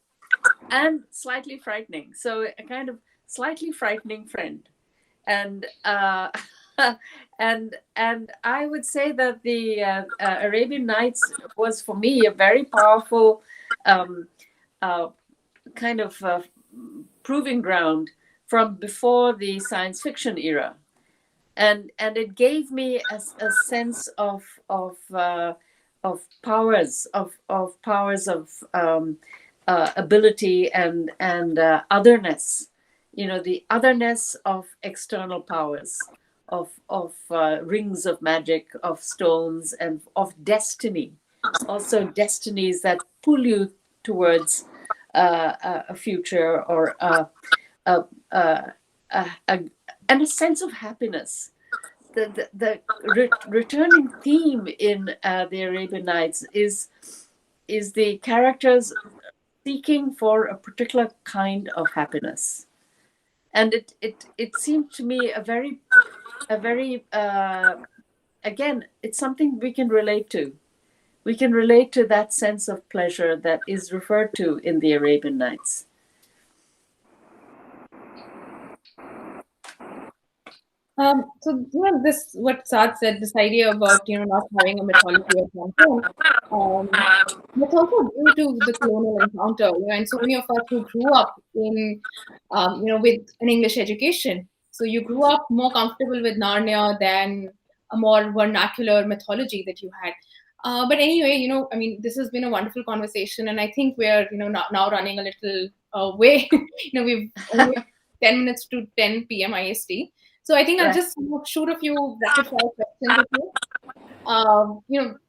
and slightly frightening. So a kind of slightly frightening friend. And and I would say that the Arabian Nights was for me a very powerful kind of proving ground from before the science fiction era, and it gave me a sense of powers of ability and otherness, the otherness of external powers, of rings of magic, of stones, and of destiny, also destinies that pull you towards a future, or and a sense of happiness. The returning theme in the Arabian Nights is the characters seeking for a particular kind of happiness, and it seemed to me a very again, it's something we can relate to. We can relate to that sense of pleasure that is referred to in the Arabian Nights. So this, what Saad said, this idea about not having a mythology of one's own, that's also due to the colonial encounter. And so many of us who grew up in with an English education, so you grew up more comfortable with Narnia than a more vernacular mythology that you had. But anyway, I mean, this has been a wonderful conversation, and I think we're, now running a little way. We've only 10 minutes to 10 p.m. IST. So I think I'll just shoot a few rapid fire questions with you.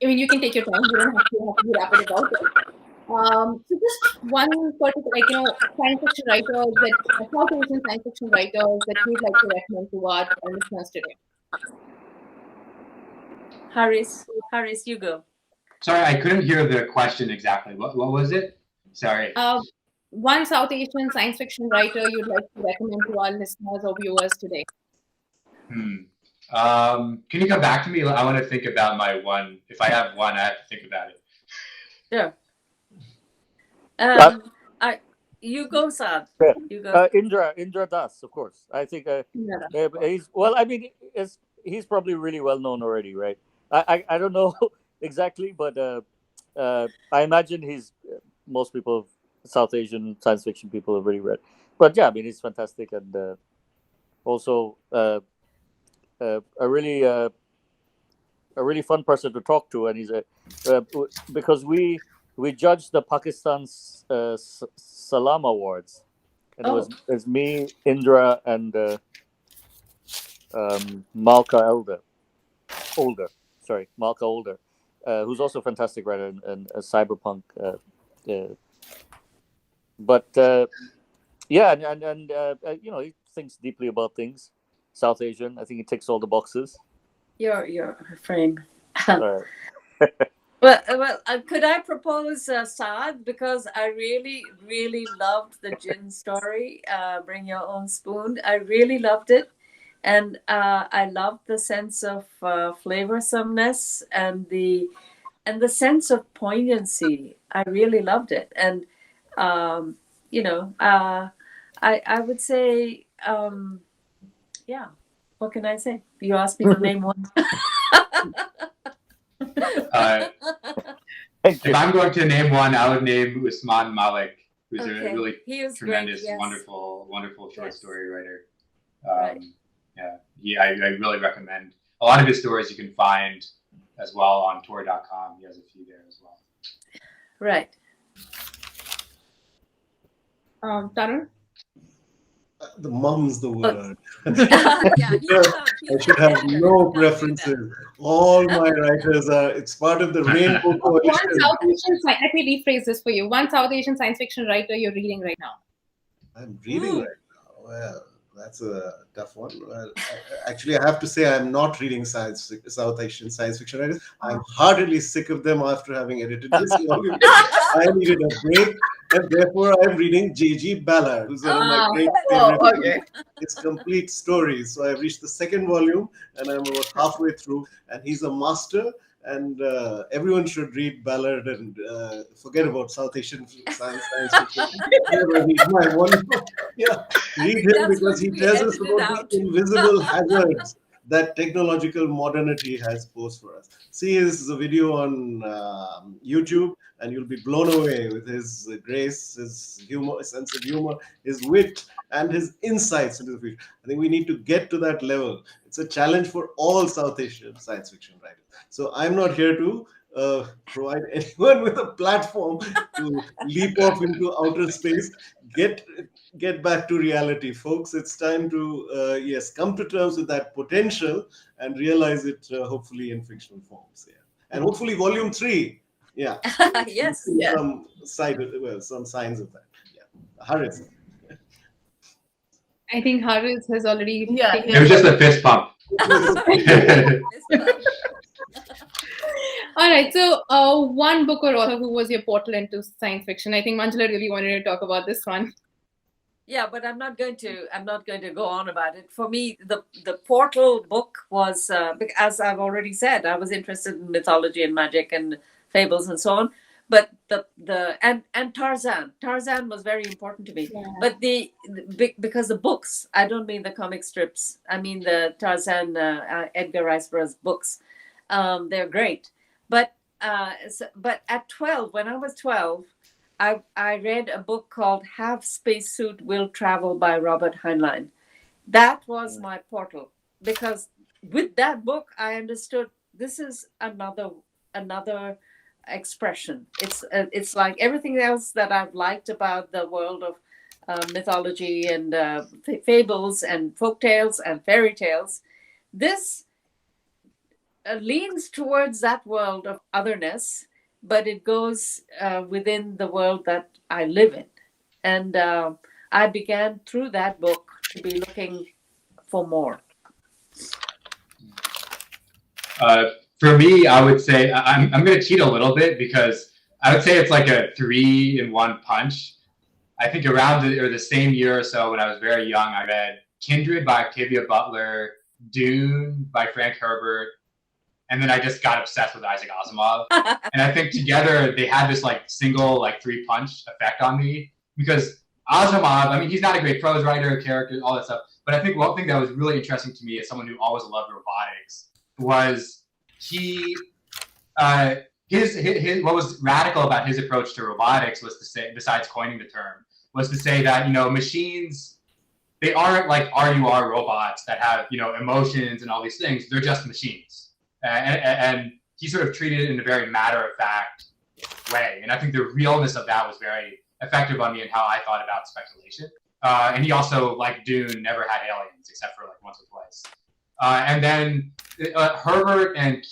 I mean, you can take your time. You don't have to be rapid about it. So just one particular, science fiction writers South Asian science fiction writers that you'd like to recommend to our listeners today. Haris, you go. Sorry, I couldn't hear the question exactly. What was it? Sorry. One South Asian science fiction writer you'd like to recommend to our listeners or viewers today. Can you come back to me? I want to think about my one. If I have one, I have to think about it. Sure. You go, Saad. You go. Indra Das, of course. I think he's probably really well known already, right? I don't know exactly, but I imagine most people, South Asian science fiction people, have already read. But yeah, I mean, he's fantastic, and also a really fun person to talk to, and he's because we judged the Pakistan's Salam Awards, and it was me, Indra, and Malka Older, who's also a fantastic writer and a cyberpunk. But he thinks deeply about things. South Asian, I think he ticks all the boxes. Your frame. All right. Well, could I propose Saad, because I really, really loved the gin story. Bring Your Own Spoon. I really loved it, and I loved the sense of flavorsomeness and the sense of poignancy. I really loved it, and I would say, what can I say? You asked me to name one. If I'm going to name one, I would name Usman Malik, who's a really tremendous, wonderful short story writer. I really recommend a lot of his stories. You can find as well on Tor.com. He has a few there as well. Right. Tarun? The mum's the word. I should have no preferences. All my writers it's part of the Rainbow Coalition. Let me rephrase this for you. One South Asian science fiction writer you're reading right now. I'm reading right now. Well, that's a tough one. Well, actually, I have to say I'm not reading South Asian science fiction writers. I'm heartily sick of them after having edited this volume. I needed a break, and therefore I'm reading J.G. Ballard, who's one of my great favorite. His complete stories. So I've reached the second volume, and I'm about halfway through, and he's a master. And everyone should read Ballard and forget about South Asian science fiction. Read him because he tells us about the invisible hazards that technological modernity has posed for us. See his video on YouTube, and you'll be blown away with his grace, his humor, his sense of humor, his wit, and his insights into the future. I think we need to get to that level. It's a challenge for all South Asian science fiction writers. So I'm not here to provide anyone with a platform to leap off into outer space. Get back to reality, folks. It's time to come to terms with that potential and realize it hopefully in fictional forms. Yeah, and hopefully volume 3. Yeah. Yes. Some signs of that. Yeah. Haris. I think Haris has already. It was just a fist pump. All right. So, one book or author who was your portal into science fiction. I think Manjula really wanted to talk about this one. Yeah, but I'm not going to go on about it. For me, the portal book was, as I've already said, I was interested in mythology and magic and fables and so on. But and Tarzan was very important to me. Yeah. But because the books, I don't mean the comic strips. I mean the Tarzan, Edgar Rice Burroughs books. They're great. But at 12, when I was 12, I read a book called Have Spacesuit Will Travel by Robert Heinlein. That was my portal, because with that book, I understood this is another another expression. It's like everything else that I've liked about the world of mythology and fables and folktales and fairy tales. This leans towards that world of otherness, but it goes within the world that I live in. And I began through that book to be looking for more. For me, I would say I'm going to cheat a little bit because I would say it's like a 3-in-1 punch. I think around the same year or so when I was very young, I read Kindred by Octavia Butler, Dune by Frank Herbert, and then I just got obsessed with Isaac Asimov. And I think together they had this like single like 3-punch effect on me because Asimov, I mean, he's not a great prose writer, character, all that stuff. But I think one thing that was really interesting to me as someone who always loved robotics was his what was radical about his approach to robotics was to say, besides coining the term, was to say that, you know, machines, they aren't like RUR robots that have, you know, emotions and all these things. They're just machines. And he sort of treated it in a very matter-of-fact way. And I think the realness of that was very effective on me in how I thought about speculation. And he also, like Dune, never had aliens except for like once or twice. And then Herbert and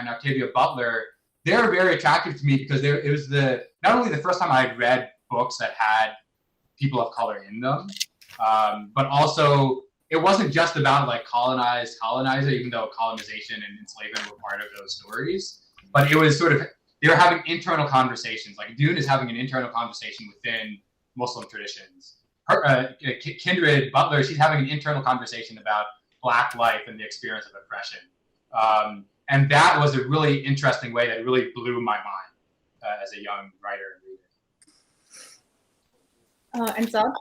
Octavia Butler, they were very attractive to me because it was not only the first time I had read books that had people of color in them, but also it wasn't just about like colonizer, even though colonization and enslavement were part of those stories. But it was sort of, they were having internal conversations. Like Dune is having an internal conversation within Muslim traditions. Kindred Butler, she's having an internal conversation about Black life and the experience of oppression. And that was a really interesting way that really blew my mind as a young writer and reader. And Saad?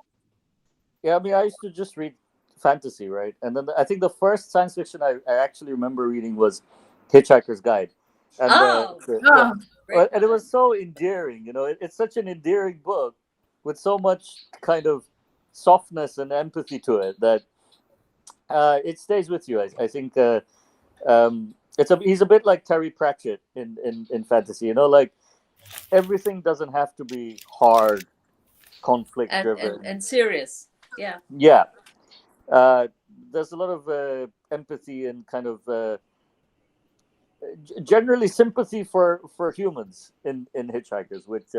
Yeah, I mean, I used to just read fantasy, right? And then I think the first science fiction I actually remember reading was Hitchhiker's Guide. And, and it was so endearing, you know, it's such an endearing book with so much kind of softness and empathy to it that it stays with you. I think he's a bit like Terry Pratchett in fantasy, you know, like everything doesn't have to be hard, conflict driven and serious. Yeah. Yeah. There's a lot of empathy and kind of generally sympathy for humans in Hitchhikers, which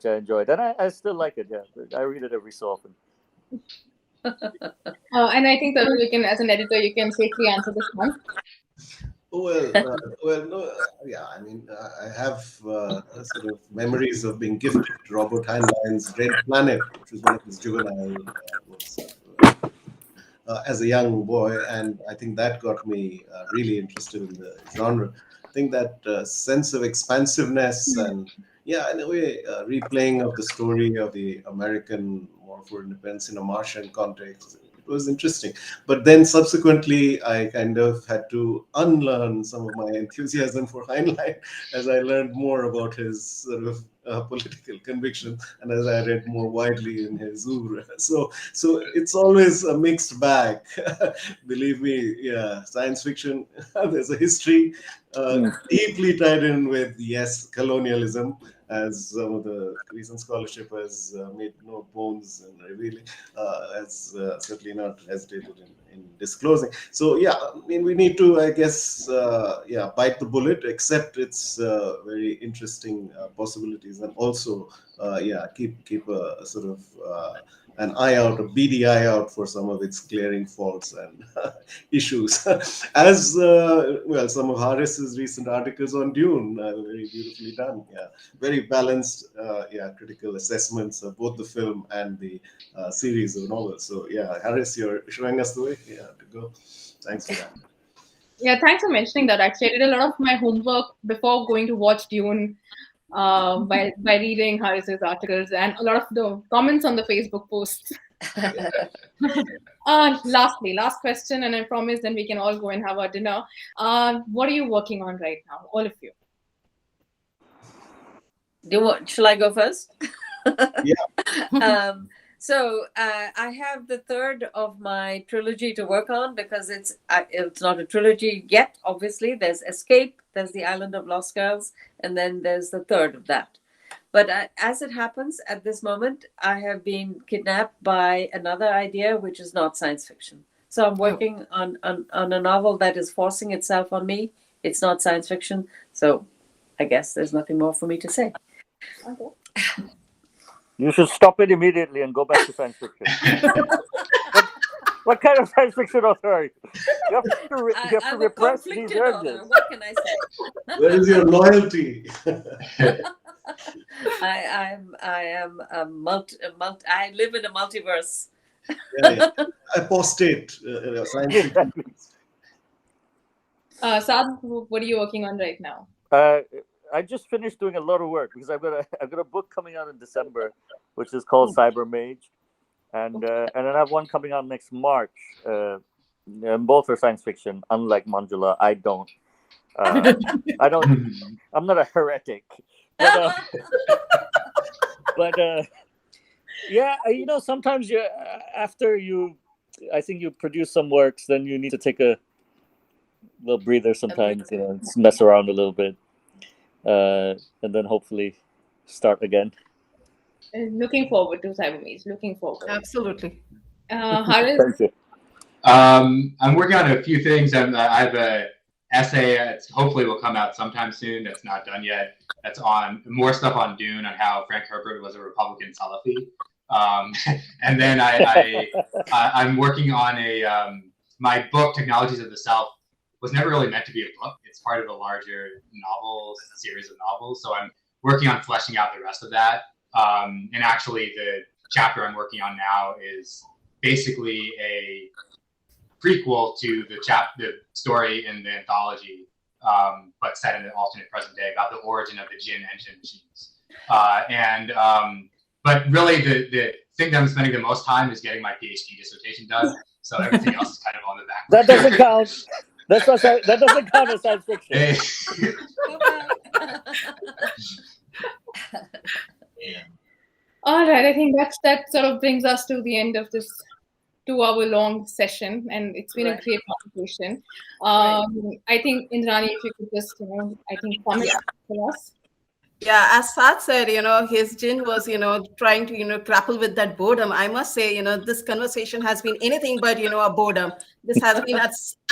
I enjoyed, and I still like it. Yeah, I read it every so often. And I think that you can, as an editor, you can safely answer this one. No, yeah. I mean, I have sort of memories of being gifted to Robert Heinlein's Red Planet, which was one of his juvenile books as a young boy, and I think that got me really interested in the genre. I think that sense of expansiveness and, yeah, in a way, replaying of the story of the American war for independence in a Martian context. It was interesting. But then subsequently, I kind of had to unlearn some of my enthusiasm for Heinlein as I learned more about his sort of political conviction and as I read more widely in his oeuvre. So it's always a mixed bag. Believe me, yeah, science fiction, there's a history deeply tied in with, yes, colonialism, as some of the recent scholarship has made no bones in revealing, has certainly not hesitated in disclosing. So yeah, I mean, we need to, I guess, bite the bullet, accept its very interesting possibilities, and also, keep a sort of an eye out, a beady eye out for some of its glaring faults and issues. As some of Harris's recent articles on Dune, very beautifully done. Yeah, very balanced, critical assessments of both the film and the series of novels. So yeah, Harris, you're showing us the way. Yeah, to go. Thanks for that. Yeah, thanks for mentioning that. Actually, I did a lot of my homework before going to watch Dune. By reading Harris's articles and a lot of the comments on the Facebook posts. Last question, and I promise then we can all go and have our dinner. What are you working on right now, all of you? Shall I go first? Yeah. So I have the third of my trilogy to work on because it's not a trilogy yet. Obviously, there's Escape, There's the Island of Lost Girls, and then there's the third of that. But as it happens, at this moment, I have been kidnapped by another idea, which is not science fiction. So I'm working on a novel that is forcing itself on me. It's not science fiction. So I guess there's nothing more for me to say. Okay. You should stop it immediately and go back to science fiction. What kind of science fiction author are you? You have to repress these urges. What can I say? Where is your loyalty? I am a multi. I live in a multiverse. Yeah. Apostate science fiction. Saad, what are you working on right now? I just finished doing a lot of work because I've got a book coming out in December, which is called Cyber Mage, and then I have one coming out next March. And both are science fiction. Unlike Manjula, I don't. I'm not a heretic, but yeah, sometimes after I think you produce some works, then you need to take a little breather sometimes, mess around a little bit, and then hopefully start again. Looking forward to Cyber Mage. Looking forward. Absolutely. Haris? Thank you. I'm working on a few things. I have a essay that hopefully will come out sometime soon. That's not done yet. That's on more stuff on Dune, on how Frank Herbert was a Republican Salafi. And then I'm working on my book, Technologies of the South, was never really meant to be a book. It's part of a larger series of novels. So I'm working on fleshing out the rest of that. And actually, the chapter I'm working on now is basically a prequel to the story in the anthology, but set in an alternate present day, about the origin of the Jinn engine machines. But really, the thing that I'm spending the most time is getting my PhD dissertation done. So everything else is kind of on the back. That doesn't count. That doesn't count as science fiction. Hey. All right, I think that sort of brings us to the end of this 2-hour-long session, and it's been a great conversation. I think, Indrani, if you could just, comment for us. Yeah, as Saad said, his Jinn was, trying to, grapple with that boredom. I must say, this conversation has been anything but, a boredom. This has been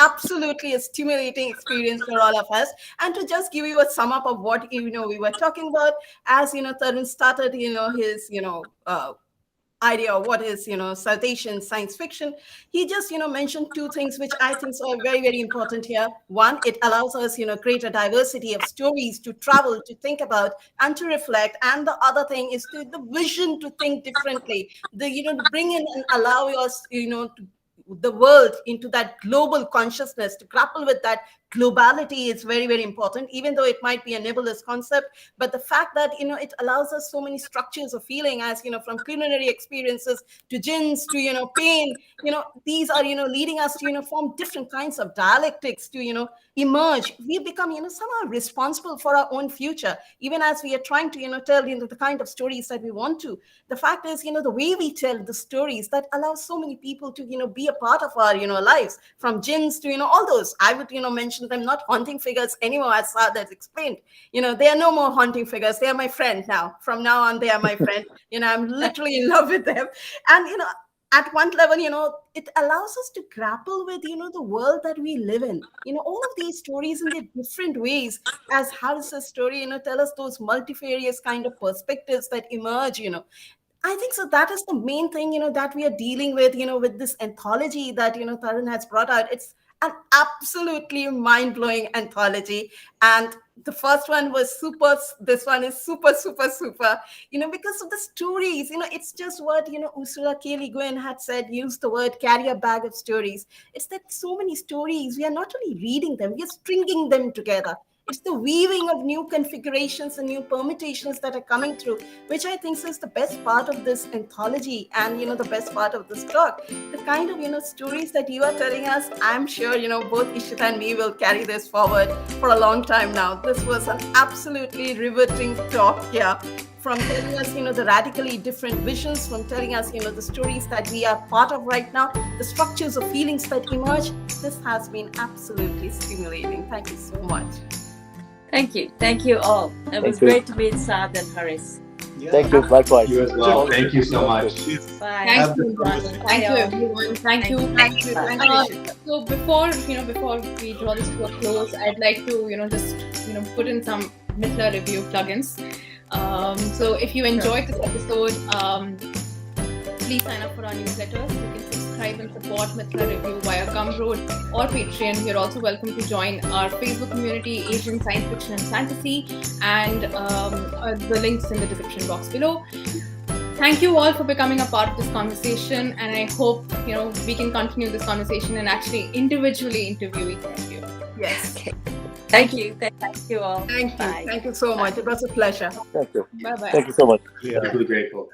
absolutely a stimulating experience for all of us. And to just give you a sum up of what, we were talking about, as, Tarun started, his, idea of what is, South Asian science fiction, he just, mentioned two things which I think are very, very important here. One, it allows us, create a diversity of stories to travel, to think about, and to reflect. And the other thing is the vision to think differently, to bring in and allow us, the world into that global consciousness, to grapple with that globality is very, very important, even though it might be a nebulous concept. But the fact that, it allows us so many structures of feeling, as, from culinary experiences to jinns to, pain, these are, leading us to, form different kinds of dialectics to, emerge. We become, somehow responsible for our own future, even as we are trying to, tell, the kind of stories that we want to. The fact is, the way we tell the stories, that allows so many people to, be a part of our, lives, from jinns to, all those. I would, mention them not haunting figures anymore, as Saad has explained. They are no more haunting figures. They are my friend now. From now on, they are my friend. I'm literally in love with them. And, at one level, it allows us to grapple with, the world that we live in. All of these stories in their different ways, as Haris's story, tell us those multifarious kind of perspectives that emerge, I think so. That is the main thing, that we are dealing with, with this anthology that, Tarun has brought out. It's an absolutely mind-blowing anthology. And the first one was super. This one is super, super, super, because of the stories. It's just what, Ursula K. Le Guin had said, use the word carry a bag of stories. It's that so many stories, we are not only reading them, we are stringing them together. It's the weaving of new configurations and new permutations that are coming through, which I think is the best part of this anthology and, the best part of this talk. The kind of, stories that you are telling us, I'm sure, both Ishita and me will carry this forward for a long time now. This was an absolutely riveting talk here. From telling us, the radically different visions, from telling us, the stories that we are part of right now, the structures of feelings that emerge. This has been absolutely stimulating. Thank you so much. Thank you all. It was great to meet Saad and Haris. Yeah. Thank you. Likewise. You as well. Thank you so much. Bye. Thank you, Durrani. Thank you, everyone. Thank you. Thank you. So before we draw this to a close, I'd like to just put in some Mithila Review plugins. So if you enjoyed this episode, please sign up for our newsletters. You can subscribe and support Mithila Review via Gumroad or Patreon. You're also welcome to join our Facebook community, Asian Science Fiction and Fantasy, and the links in the description box below. Thank you all for becoming a part of this conversation, and I hope we can continue this conversation and actually individually interview each of you. Yes. Okay. Thank you. Thank you all. Thank you. Bye. Thank you so much. It was a pleasure. Thank you. Bye bye. Thank you so much. Yeah. Deeply grateful.